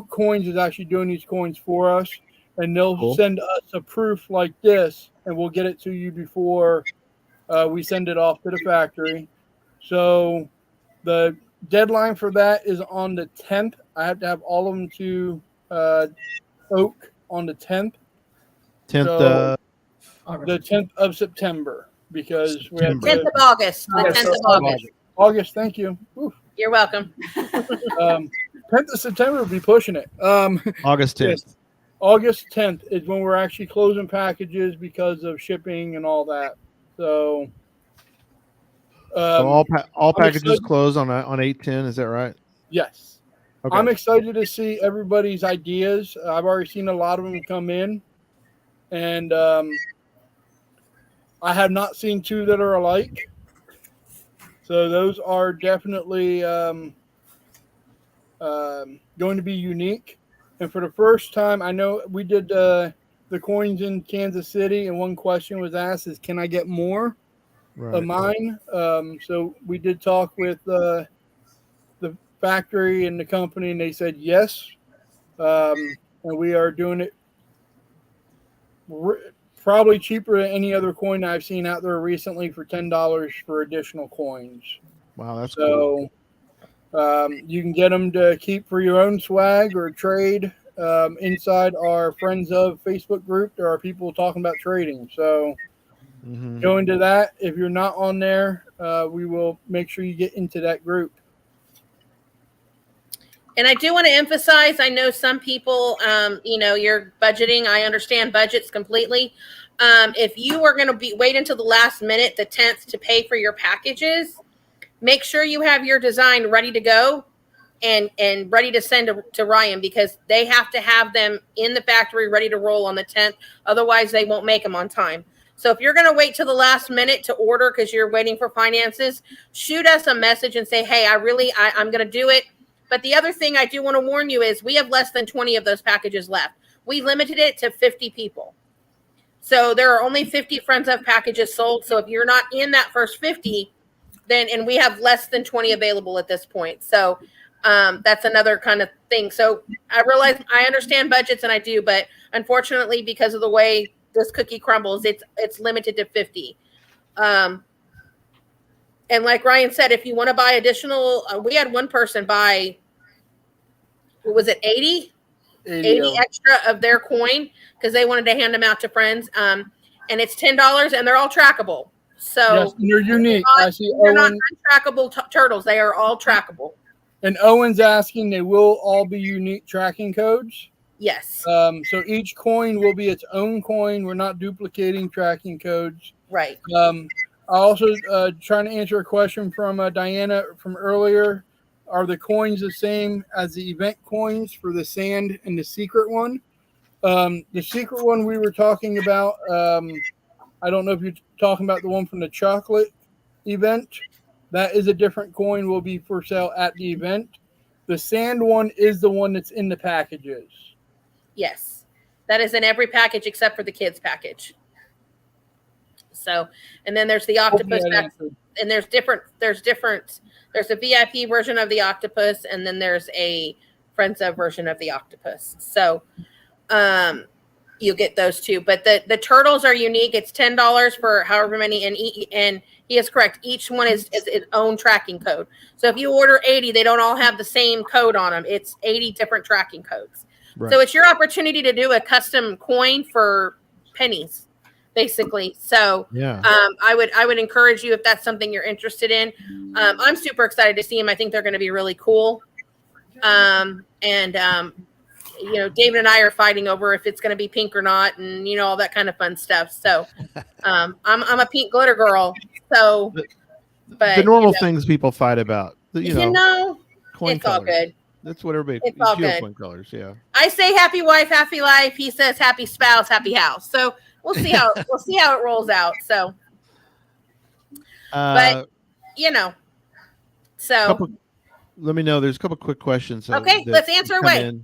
Coins is actually doing these coins for us, and they'll send us a proof like this, and we'll get it to you before we send it off to the factory. So the deadline for that is on the 10th. I have to have all of them to Oak on the 10th. 10th, so, the 10th of September, because we have 10th of August. The 10th of August. August, thank you. Ooh. You're welcome. 10th of September will be pushing it. August 10th. Yes. August 10th is when we're actually closing packages because of shipping and all that. So, so all packages close on 8/10. Is that right? Yes. Okay. I'm excited to see everybody's ideas. I've already seen a lot of them come in, and I have not seen 2 that are alike. So those are definitely going to be unique. And for the first time, I know we did the coins in Kansas City, and one question was asked is, can I get more of mine? So we did talk with the factory and the company, and they said yes. And we are doing it probably cheaper than any other coin I've seen out there recently for $10 for additional coins. Wow, that's cool. You can get them to keep for your own swag or trade. Inside our Friends of Facebook group, there are people talking about trading. So go into that. If you're not on there, we will make sure you get into that group. And I do want to emphasize, I know some people, you're budgeting. I understand budgets completely. If you are going to wait until the last minute, the 10th, to pay for your packages, make sure you have your design ready to go and ready to send to Ryan, because they have to have them in the factory ready to roll on the 10th. Otherwise, they won't make them on time. So if you're going to wait till the last minute to order because you're waiting for finances, shoot us a message and say, hey, I'm going to do it. But the other thing I do want to warn you is we have less than 20 of those packages left. We limited it to 50 people. So there are only 50 Friends of packages sold. So if you're not in that first 50, and we have less than 20 available at this point. So that's another kind of thing. So I realize I understand budgets, and I do, but unfortunately, because of the way this cookie crumbles, it's limited to 50. And like Ryan said, if you want to buy additional, we had one person buy, what was it, 80 extra of their coin because they wanted to hand them out to friends. And it's $10, and they're all trackable. So yes, you're unique. I see they're not untrackable turtles. They are all trackable. And Owen's asking, they will all be unique tracking codes. Yes. So each coin will be its own coin. We're not duplicating tracking codes. Right. I also trying to answer a question from Diana from earlier. Are the coins the same as the event coins for the sand and the secret one? The secret one we were talking about, I don't know if you're talking about the one from the chocolate event. That is a different coin, will be for sale at the event. The sand one is the one that's in the packages. Yes. That is in every package except for the kids package. So, and then there's the octopus pack, and there's a VIP version of the octopus, and then there's a Friends of version of the octopus. So, you'll get those two. But the turtles are unique. It's $10 for however many, and he is correct. Each one is its own tracking code. So if you order 80, they don't all have the same code on them. It's 80 different tracking codes. Right. So it's your opportunity to do a custom coin for pennies, basically. So yeah. I would encourage you if that's something you're interested in. I'm super excited to see them. I think they're going to be really cool. David and I are fighting over if it's going to be pink or not, and all that kind of fun stuff. So, I'm a pink glitter girl. So, but the normal things people fight about, coin it's colors. All good. That's what everybody. It's all good. Coin colors, yeah. I say happy wife, happy life. He says happy spouse, happy house. So we'll see how it rolls out. So, so let me know. There's a couple quick questions. Okay, let's answer away.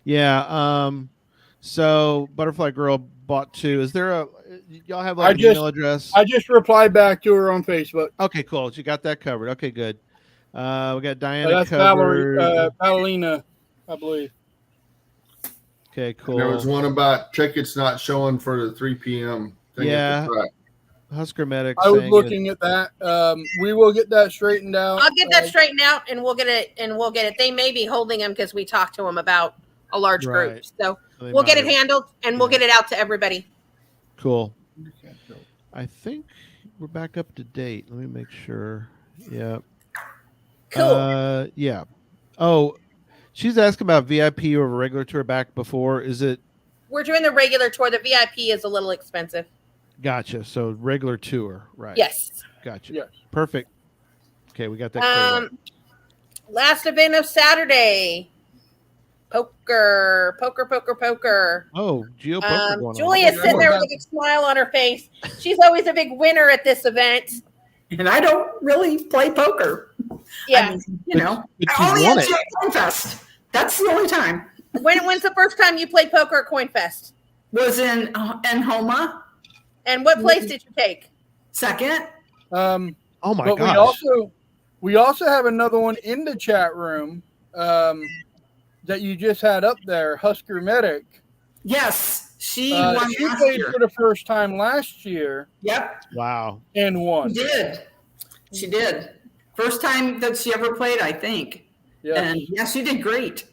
Yeah. So Butterfly Girl bought 2. Is there y'all have an email address? I just replied back to her on Facebook. Okay, cool. You got that covered. Okay, good. We got Diana that's covered. Paolina, I believe. Okay, cool. And there was one about tickets not showing for the 3 p.m. thing. Yeah. Husker Medic. I was looking at that. We will get that straightened out. I'll get that straightened out, and we'll get it. They may be holding them because we talked to them about a large group. So we'll get it handled, and we'll get it out to everybody. Cool. I think we're back up to date. Let me make sure. Yeah. Cool. Yeah. Oh, she's asking about VIP or regular tour back before. Is it? We're doing the regular tour. The VIP is a little expensive. Gotcha. So regular tour, right? Yes. Gotcha. Yes. Perfect. Okay, we got that. Last event of Saturday. Poker. Oh, Geopoker going Julia's sitting there with a big smile on her face. She's always a big winner at this event. And I don't really play poker. Yeah. Only at Geocoinfest. That's the only time. When's the first time you played poker at Coinfest? Was in Homa. And what place did you take? Second. Oh my but gosh. We also have another one in the chat room that you just had up there, Husker Medic. Yes, she won. She played for the first time last year. Yep. Wow. And won. She did. First time that she ever played, I think. Yes. And yeah, she did great.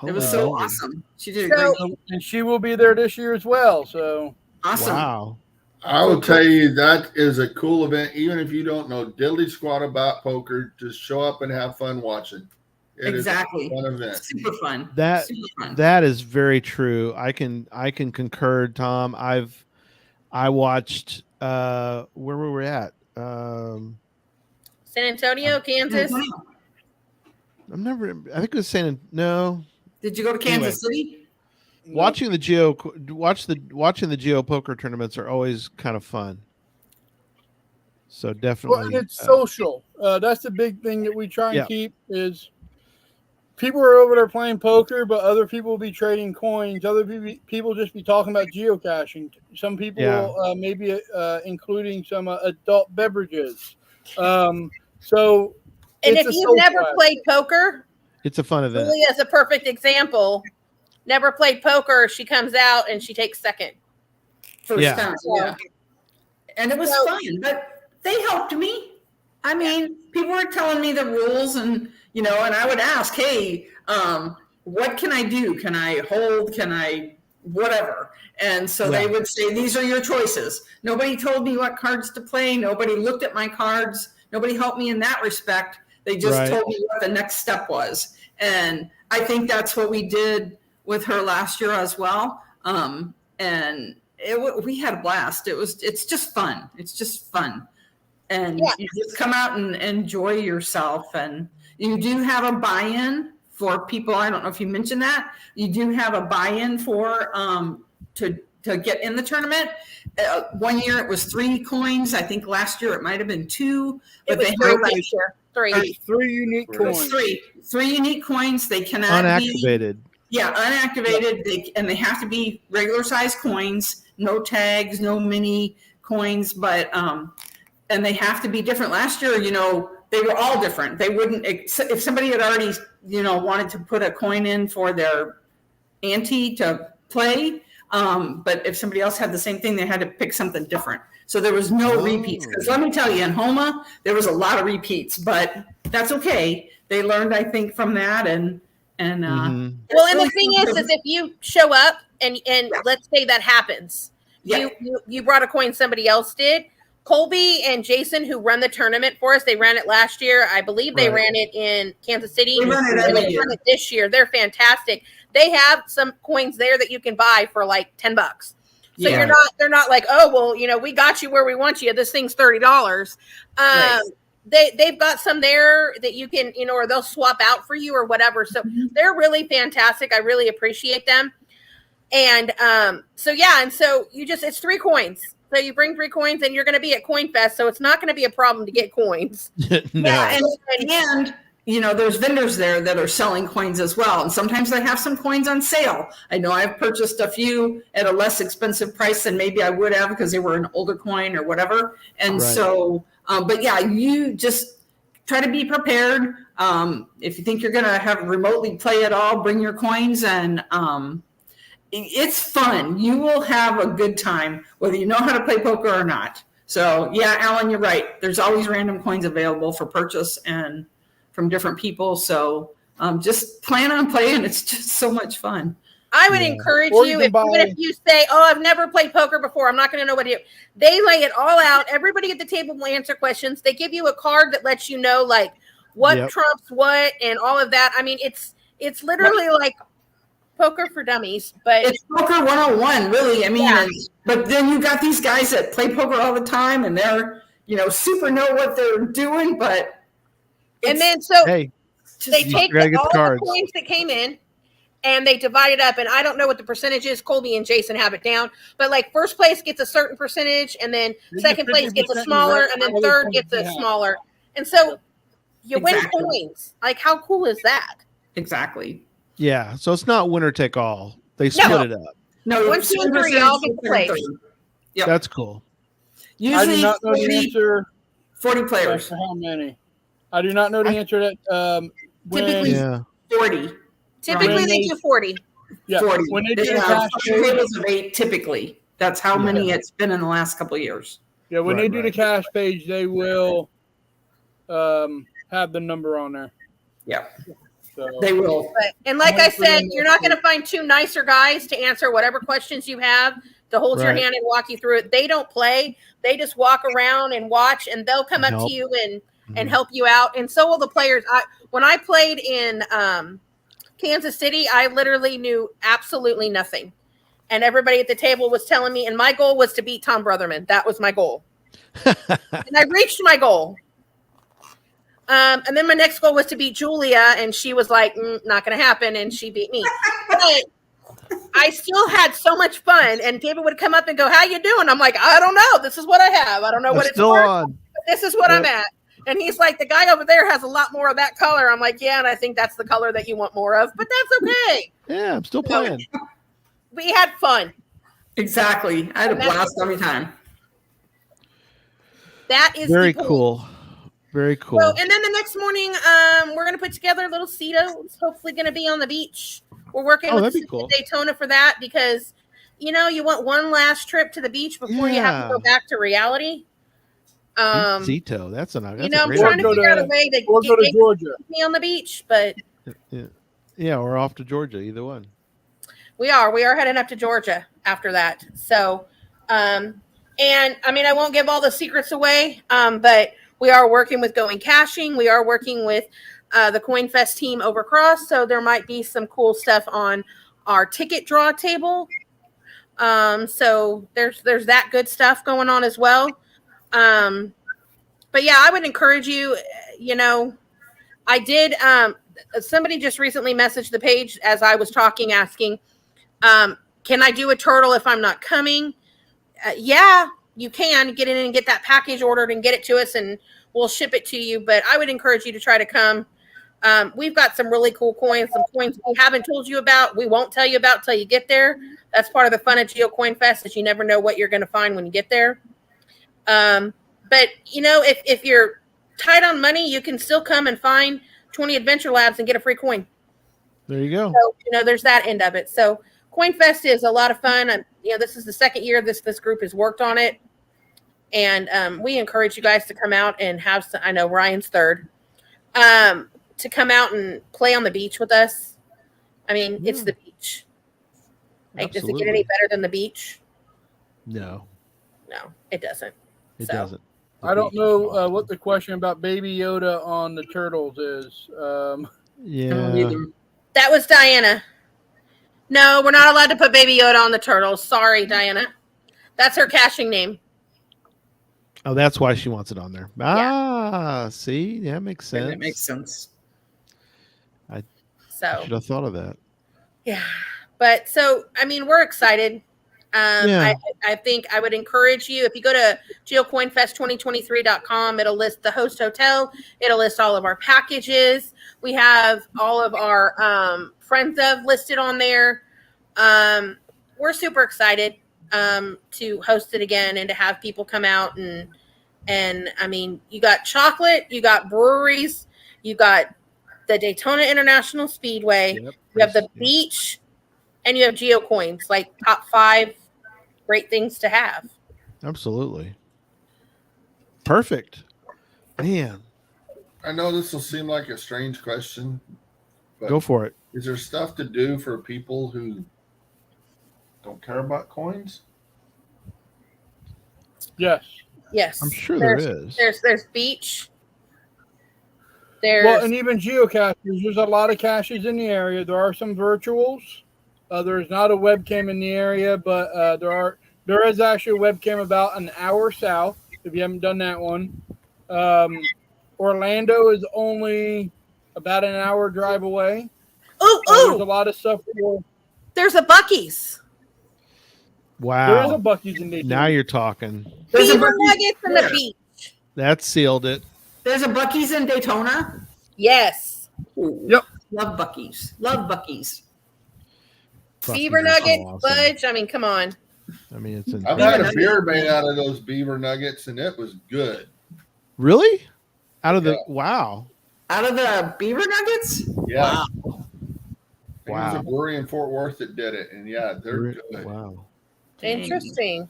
It was so awesome. She did So, great. And she will be there this year as well. So Awesome. Wow. I will tell you that is a cool event. Even if you don't know diddly squat about poker, just show up and have fun watching. Exactly. It is a fun event. Super fun. That is very true. I can concur, Tom. I watched where were we at? San Antonio, Kansas. I think it was no. Did you go to Kansas City? Watching the Geo poker tournaments are always kind of fun. So definitely, well, and it's social. That's the big thing that we try and keep is people are over there playing poker, but other people will be trading coins. Other people just be talking about geocaching. Some people will maybe including some adult beverages. And if you've never played poker, it's a fun event. Julia is a perfect example. Never played poker. She comes out and she takes second. First time. Yeah. And it was fun, but they helped me. I mean, people were telling me the rules and and I would ask, hey, what can I do? Can I hold? Can I whatever? And so they would say, these are your choices. Nobody told me what cards to play. Nobody looked at my cards. Nobody helped me in that respect. They just told me what the next step was. And I think that's what we did with her last year as well. And we had a blast. It's just fun. It's just fun. And you just come out and enjoy yourself. And you do have a buy-in for people. I don't know if you mentioned that. You do have a buy-in for to get in the tournament. 1 year it was 3 coins. I think last year it might have been 2. But it was 3 last year. 3. 3 unique coins. Three unique coins. They cannot unactivated. Unactivated. They have to be regular size coins. No tags, no mini coins, but and they have to be different. Last year, they were all different. They wouldn't, if somebody had already, wanted to put a coin in for their ante to play, but if somebody else had the same thing, they had to pick something different. So there was no repeats. Because let me tell you, in Homa, there was a lot of repeats, but that's okay. They learned, I think, from that. And well, and the thing is if you show up and let's say that happens, you brought a coin somebody else did. Colby and Jason, who run the tournament for us, they ran it last year. I believe they ran it in Kansas City. They run it this year. They're fantastic. They have some coins there that you can buy for like $10. So they're not like, oh, well, we got you where we want you. This thing's $30. They've got some there that you can, or they'll swap out for you or whatever. So they're really fantastic. I really appreciate them. And so it's 3 coins. So you bring 3 coins and you're going to be at Coinfest. So it's not going to be a problem to get coins. No. Yeah. And there's vendors there that are selling coins as well. And sometimes they have some coins on sale. I know I've purchased a few at a less expensive price than maybe I would have because they were an older coin or whatever. And but you just try to be prepared. If you think you're going to have remotely play it all, bring your coins and it's fun. You will have a good time, whether you know how to play poker or not. So Alan, you're right. There's always random coins available for purchase and from different people. So just plan on playing. It's just so much fun. I would encourage you, even if you say, oh, I've never played poker before, I'm not going to know what to do. They lay it all out. Everybody at the table will answer questions. They give you a card that lets you know like what trumps what and all of that. I mean, it's literally like poker for dummies, but it's poker 101, really. I mean, but then you got these guys that play poker all the time and they're, super know what they're doing, but and then they take all the coins that came in and they divide it up. And I don't know what the percentage is. Colby and Jason have it down, but like first place gets a certain percentage and then second place gets a smaller and then third gets a smaller. And so you win coins. Like how cool is that? Exactly. Yeah. So it's not winner take all. They split it up. No, 1, 2, and 3 all get the place. Yep. That's cool. Usually I do not know the answer. 40 players. How many? I do not know the answer to that. Typically 40. Typically they do 40. Yeah. 40. When they do the tables of 8, typically. That's how many it's been in the last couple of years. Yeah, when they do the cash page, they will have the number on there. Yeah. So, they will. And like I said, you're not going to find 2 nicer guys to answer whatever questions you have, to hold your hand and walk you through it. They don't play. They just walk around and watch, and they'll come up to you and help you out. And so will the players. When I played in Kansas City, I literally knew absolutely nothing. And everybody at the table was telling me, and my goal was to beat Tom Brotherman. That was my goal. And I reached my goal. And then my next goal was to beat Julia, and she was like, not going to happen, and she beat me. But I still had so much fun, and David would come up and go, how you doing? I'm like, I don't know. This is what I have. I don't know what it's for, but this is what I'm at. And he's like, the guy over there has a lot more of that color. I'm like, yeah, and I think that's the color that you want more of, but that's okay. Yeah, I'm still playing. We had fun. Exactly. I had a blast every time. That is very cool. Very cool. So, and then the next morning, we're going to put together a little Cedo. It's hopefully going to be on the beach. We're working with Daytona for that because, you want one last trip to the beach before you have to go back to reality. Zito, that's a nice. I'm trying to figure out a way to get Georgia. Me on the beach, but yeah, we're off to Georgia. Either one. We are heading up to Georgia after that. So, and I mean, I won't give all the secrets away, but we are working with Going Caching. We are working with the Coinfest team over across. So there might be some cool stuff on our ticket draw table. So there's that good stuff going on as well. But yeah, I would encourage you, I did, somebody just recently messaged the page as I was talking, asking, can I do a turtle if I'm not coming? Yeah, you can get in and get that package ordered and get it to us and we'll ship it to you. But I would encourage you to try to come. We've got some really cool coins, some coins we haven't told you about. We won't tell you about till you get there. That's part of the fun of Geocoinfest, is you never know what you're going to find when you get there. But if you're tight on money, you can still come and find 20 Adventure Labs and get a free coin. There you go. So, there's that end of it. So Coinfest is a lot of fun. This is the second year this group has worked on it. And we encourage you guys to come out and have some, I know Ryan's third, to come out and play on the beach with us. I mean, it's the beach. Like, does it get any better than the beach? No, it doesn't. It doesn't. I don't know what the question about Baby Yoda on the turtles is. Yeah. That was Diana. No, we're not allowed to put Baby Yoda on the turtles. Sorry, Diana. That's her caching name. Oh, that's why she wants it on there. Ah, see? That makes sense. That makes sense. I So should have thought of that. Yeah. But so, I mean, we're excited. I think I would encourage you, if you go to geocoinfest2023.com, it'll list the host hotel. It'll list all of our packages. We have all of our friends of listed on there. We're super excited to host it again and to have people come out and I mean, you got chocolate, you got breweries, you got the Daytona International Speedway, you have the beach, and you have geocoins, like top 5 great things to have. Absolutely. Perfect. Man. I know this will seem like a strange question, but Go for it. is there stuff to do for people who don't care about coins? Yes. I'm sure there is. There's beach. There's Well, and even geocaches. There's a lot of caches in the area. There are some virtuals. There's not a webcam in the area, but there is actually a webcam about an hour south, if you haven't done that one. Orlando is only about an hour drive away. There's a lot of stuff. There's a Buc-ee's. Wow. There is a Buc-ee's in Daytona. Now you're talking. There's a Beaver Buc-ee's. Nuggets and the beach. That sealed it. There's a Buc-ee's in Daytona. Yes. Ooh, Yep. Love Buc-ee's. Love Buc-ee's. Beaver Buc-ee's is Nuggets, awesome. Budge. I mean, come on. I mean, it's I've had a beer made out of those beaver nuggets, and it was good. Really? Out of the wow. Out of the beaver nuggets? Yeah. Wow. It was a brewery in Fort Worth that did it, and yeah, they're good. Wow. Interesting.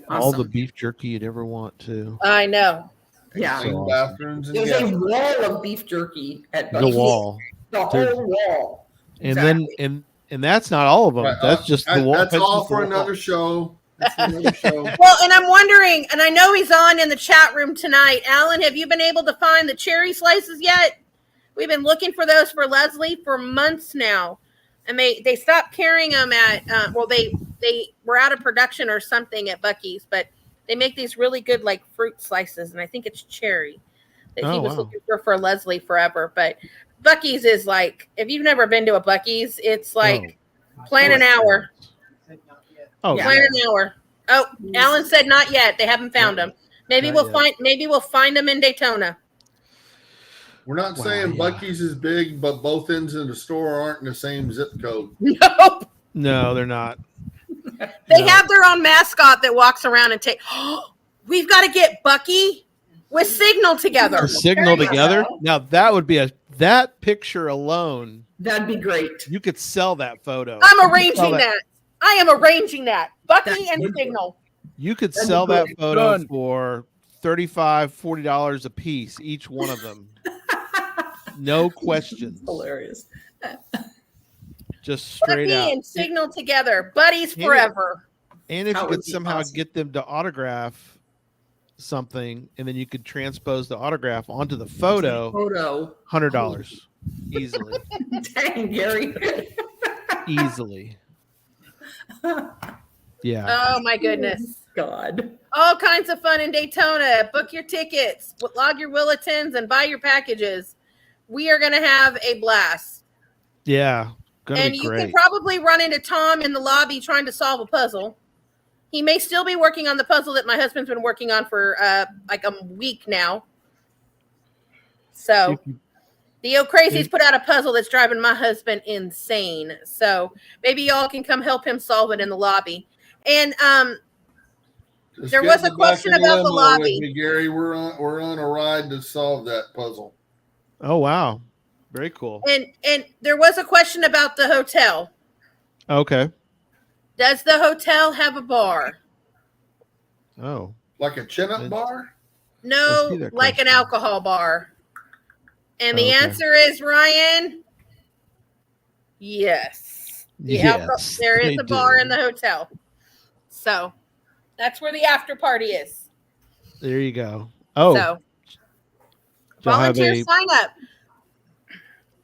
All the Awesome. beef jerky you'd ever want to. I know. Yeah. Clean awesome. bathrooms and There's yeah. a wall of beef jerky at The Buc-ee's. wall. The whole wall. And then and that's not all of them. That's just the wall. That's all just the for wall. another show. That's for another show. Well, and I'm wondering, and I know he's on in the chat room tonight. Alan, have you been able to find the cherry slices yet? We've been looking for those for Leslie for months now. And they stopped carrying them at, they were out of production or something at Buc-ee's, but they make these really good, like, fruit slices, and I think it's cherry that he was looking for Leslie forever. But Buc-ee's is like, if you've never been to a Buc-ee's, it's like plan an hour. Oh, Yeah. Plan an hour. Oh, Alan said not yet. They haven't found them. Maybe Not we'll find them in Daytona. We're not saying Buc-ee's is big, but both ends of the store aren't in the same zip code. Nope. No, they're not. They have their own mascot that walks around and take. We've got to get Bucky with Signal together. The Signal together. Now that would be that picture alone. That'd be great. You could sell that photo. I'm arranging that. I am arranging that. Bucky That's and wonderful. Signal. You could That'd sell be that great. photo Done. for $35, $40 a piece, each one of them. No questions. Hilarious. Just straight Bucky out. and Signal together. Buddies Yeah. forever. And if That you would could be somehow awesome. get them to autograph something, and then you could transpose the autograph onto the photo, Photo. $100 easily. Dang, Gary. Easily. Yeah. Oh my goodness. God. All kinds of fun in Daytona. Book your tickets, log your Willetons, and buy your packages. We are going to have a blast. Yeah. Gonna And be you great. can probably run into Tom in the lobby trying to solve a puzzle. He may still be working on the puzzle that my husband's been working on for like a week now. So the O'Crazies put out a puzzle that's driving my husband insane. So maybe y'all can come help him solve it in the lobby. And Just there get was in a the question back of the about the limo with lobby. me, Gary. We're on a ride to solve that puzzle. Oh wow. Very cool. And there was a question about the hotel. Okay. Does the hotel have a bar? Oh. Like a chin-up bar? No, see that like an question. alcohol bar. And the Okay. answer is, Ryan, yes. Yes, There is they a bar do. in the hotel. So that's where the after party is. There you go. Oh. So y'all have volunteer a sign up.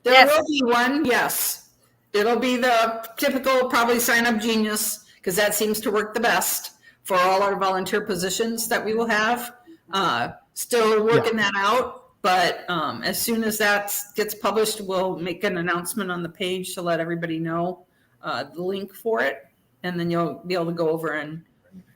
There Yes. will be one, yes. It'll be the typical probably sign up Genius because that seems to work the best for all our volunteer positions that we will have. Still working that out, but as soon as that gets published, we'll make an announcement on the page to let everybody know the link for it, and then you'll be able to go over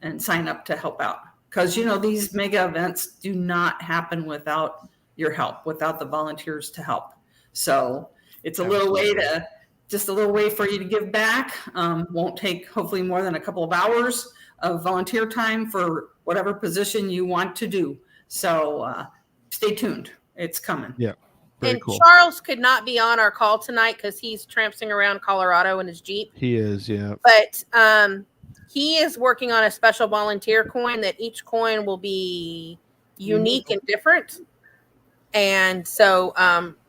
and sign up to help out. Because these mega events do not happen without your help, without the volunteers to help. So it's a little way for you to give back. Won't take hopefully more than a couple of hours of volunteer time for whatever position you want to do. So stay tuned. It's coming. Yeah. Very And cool. Charles could not be on our call tonight because he's tramping around Colorado in his Jeep. He is, yeah. But he is working on a special volunteer coin that each coin will be unique and different. And so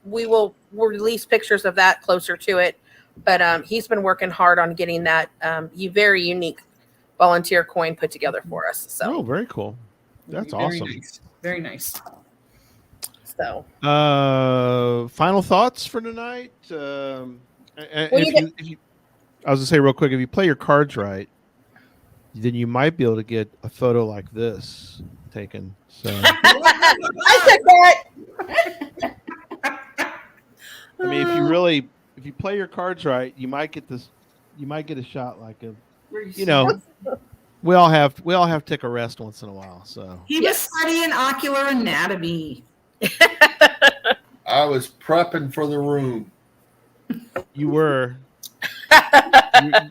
we'll release pictures of that closer to it. But he's been working hard on getting that very unique volunteer coin put together for us. So Oh, very cool. That's Very awesome. nice. Very nice. So Final thoughts for tonight. I do you was gonna say real quick, if you play your cards right, then you might be able to get a photo like this taken. So I said that. I mean, if you play your cards right, you might get a shot like we all have to take a rest once in a while. So He was studying ocular anatomy. I was prepping for the room. you were, and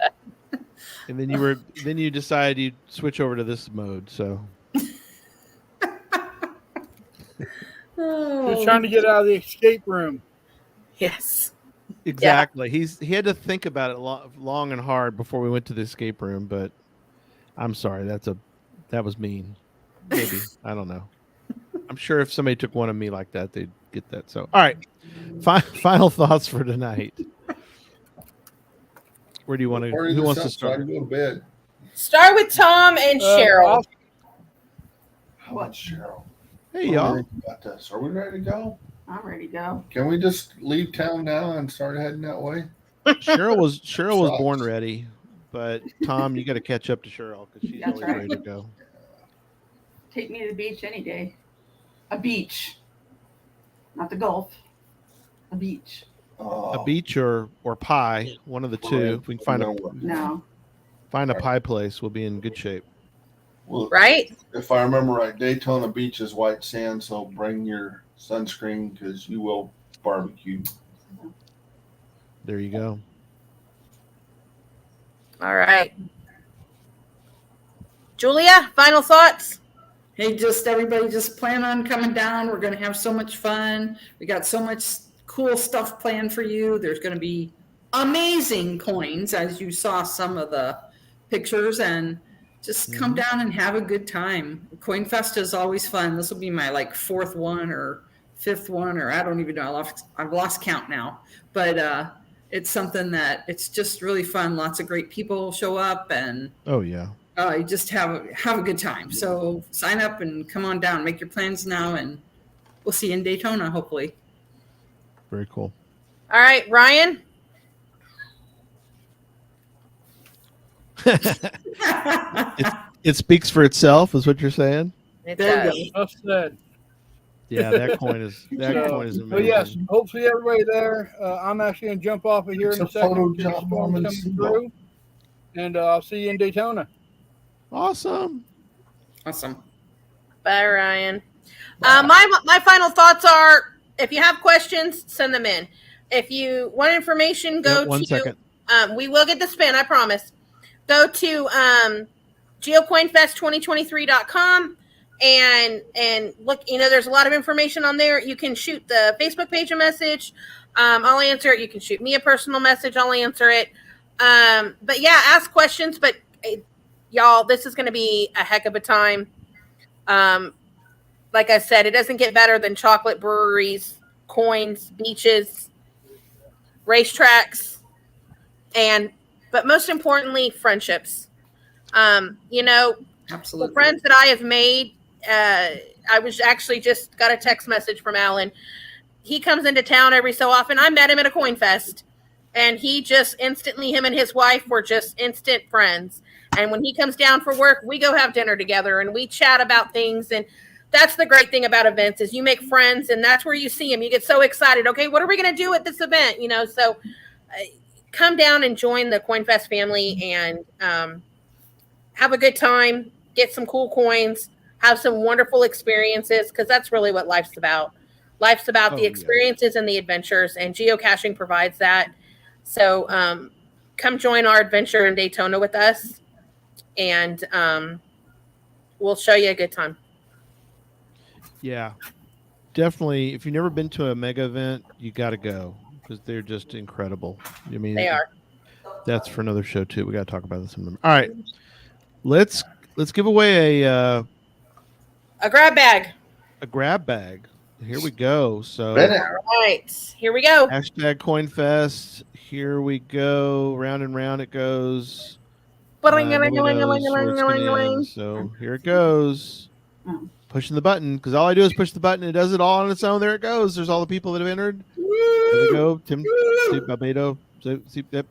then you decided you'd switch over to this mode. So Just trying to get out of the escape room. Yes. exactly, he had to think about it long and hard before we went to the escape room. But I'm sorry, that was mean. Maybe I don't know. I'm sure if somebody took one of me like that, they'd get that. So, all right, final thoughts for tonight. Where do you want to? Who wants to start? So I can go to bed. Start with Tom and Cheryl. How about Cheryl? Hey, y'all. About this. Are we ready to go? I'm ready to go. Can we just leave town now and start heading that way? Cheryl was born ready, but Tom, you got to catch up to Cheryl because she's always ready to go. Take me to the beach any day. A beach, not the Gulf. A beach. A beach or pie, one of the two. If we can find a pie place, we'll be in good shape. Well, Right? if I remember right, Daytona Beach is white sand, so bring your sunscreen because you will barbecue. There you go. All right. Julia, final thoughts? Hey, everybody just plan on coming down. We're going to have so much fun. We got so much cool stuff planned for you. There's going to be amazing coins, as you saw some of the pictures, and just come down and have a good time. Coinfest is always fun. This will be my fourth one or fifth one, or I don't even know. I've lost count now, but it's something that it's just really fun. Lots of great people show up, and oh yeah. You just have a good time. So sign up and come on down. Make your plans now, and we'll see you in Daytona, hopefully. Very cool. All right, Ryan? It speaks for itself, is what you're saying. It There does. you go. Enough said. Yeah, that coin is amazing. But yes, hopefully everybody there. I'm actually going to jump off of here in a It's a photo second because the job, storm's Mom, and coming Seagull. through. And I'll see you in Daytona. Awesome. Awesome. Bye, Ryan. My final thoughts are: if you have questions, send them in. If you want information, go One to. second. We will get the spin, I promise. Go to Geocoinfest2023.com and look. There's a lot of information on there. You can shoot the Facebook page a message. I'll answer it. You can shoot me a personal message. I'll answer it. But yeah, ask questions. But y'all, this is going to be a heck of a time. Like I said, it doesn't get better than chocolate breweries, coins, beaches, racetracks, but most importantly, friendships. Absolutely. The friends that I have made, I was actually just got a text message from Alan. He comes into town every so often. I met him at a coin fest, and he just instantly, him and his wife were just instant friends. And when he comes down for work, we go have dinner together and we chat about things. And that's the great thing about events is you make friends, and that's where you see them. You get so excited. Okay, what are we going to do at this event? So come down and join the CoinFest family and have a good time, get some cool coins, have some wonderful experiences, because that's really what life's about. Life's about the experiences and the adventures, and geocaching provides that. So come join our adventure in Daytona with us, and we'll show you a good time. Yeah, definitely. If you've never been to a mega event, you got to go because they're just incredible. I mean, They are. That's for another show too. We got to talk about this. All right, let's give away a grab bag. A grab bag. Here we go. So, all right, here we go. Hashtag CoinFest. Here we go. Round and round it goes. So here it goes. Pushing the button because all I do is push the button. It does it all on its own. There it goes. There's all the people that have entered. There they go. Tim, Steve, Barbados,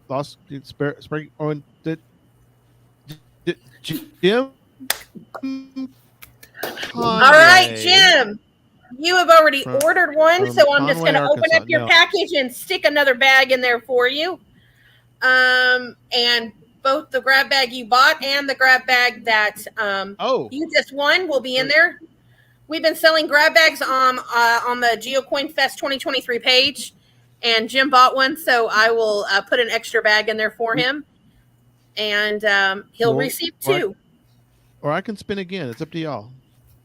Lost, Spring, Owen, Jim. All right, Jim. You have already ordered one, so I'm just going to open up your package and stick another bag in there for you. And both the grab bag you bought and the grab bag that you just won will be in there. We've been selling grab bags on the Geocoinfest 2023 page, and Jim bought one, so I will put an extra bag in there for him, and he'll receive two. Or I can spin again. It's up to y'all.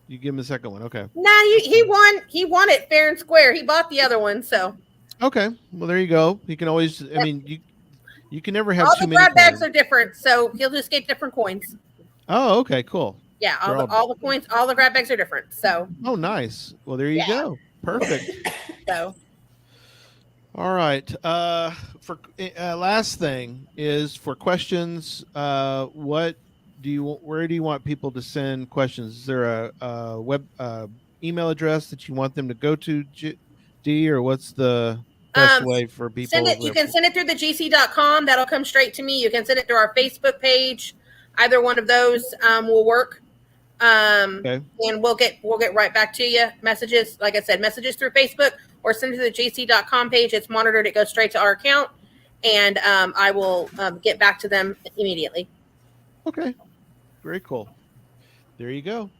You give him the second one, okay? Nah, he won. He won it fair and square. He bought the other one, so. Okay, well there you go. He can always. I mean, you can never have too many. All the grab bags are different, so he'll just get different coins. Oh, okay, cool. Yeah, all the coins, all the grab bags are different. So. Oh, nice. Well, there you go. Perfect. So. All right. For last thing is for questions. Where do you want people to send questions? Is there a web email address that you want them to go to, D, or what's the best way for people? Send it. You can send it through the gc.com. That'll come straight to me. You can send it through our Facebook page. Either one of those will work. Okay. And we'll get right back to you. Messages, like I said, messages through Facebook or send it to the gc.com page. It's monitored. It goes straight to our account, and I will get back to them immediately. Okay. Very cool. There you go.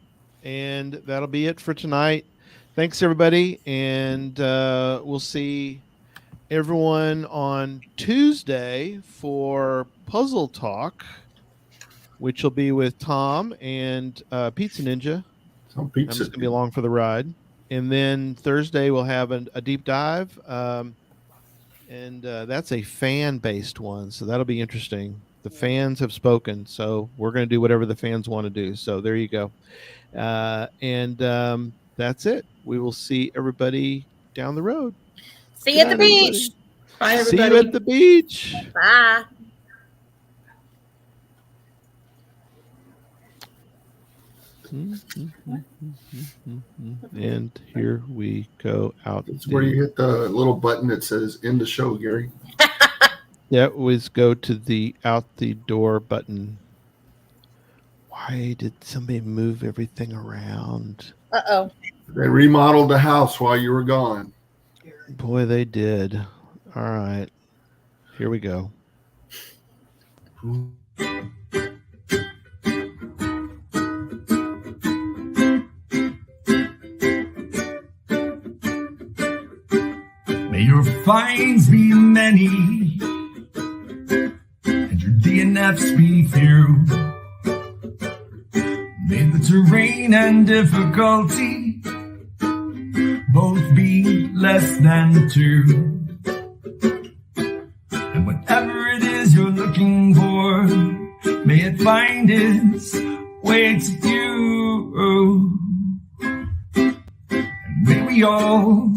And that'll be it for tonight. Thanks, everybody. And we'll see everyone on Tuesday for Puzzle Talk, which will be with Tom and Pizza Ninja. I'm just going to be along for the ride. And then Thursday we'll have a deep dive. And that's a fan-based one, so that'll be interesting. The fans have spoken, so we're going to do whatever the fans want to do. So there you go. And that's it. We will see everybody down the road. See you at the beach. Bye, everybody. See you at the beach. Bye. And here we go out. It's where you hit the little button that says end the show, Gary. Yeah, always go to the out the door button. Why did somebody move everything around? Uh-oh. They remodeled the house while you were gone. Boy, they did. All right. Here we go. May your finds be many and your DNFs be few. May the terrain and difficulty both be less than 2. And whatever it is you're looking for, may it find its way to you. And may we all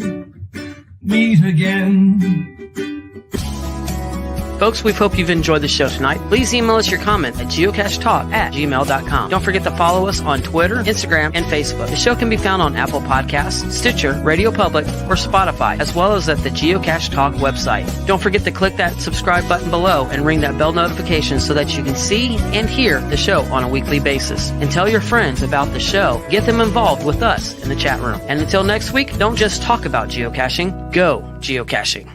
meet again. Folks, we hope you've enjoyed the show tonight. Please email us your comment at geocachetalk@gmail.com. Don't forget to follow us on Twitter, Instagram, and Facebook. The show can be found on Apple Podcasts, Stitcher, Radio Public, or Spotify, as well as at the Geocache Talk website. Don't forget to click that subscribe button below and ring that bell notification so that you can see and hear the show on a weekly basis. And tell your friends about the show. Get them involved with us in the chat room. And until next week, don't just talk about geocaching, go geocaching.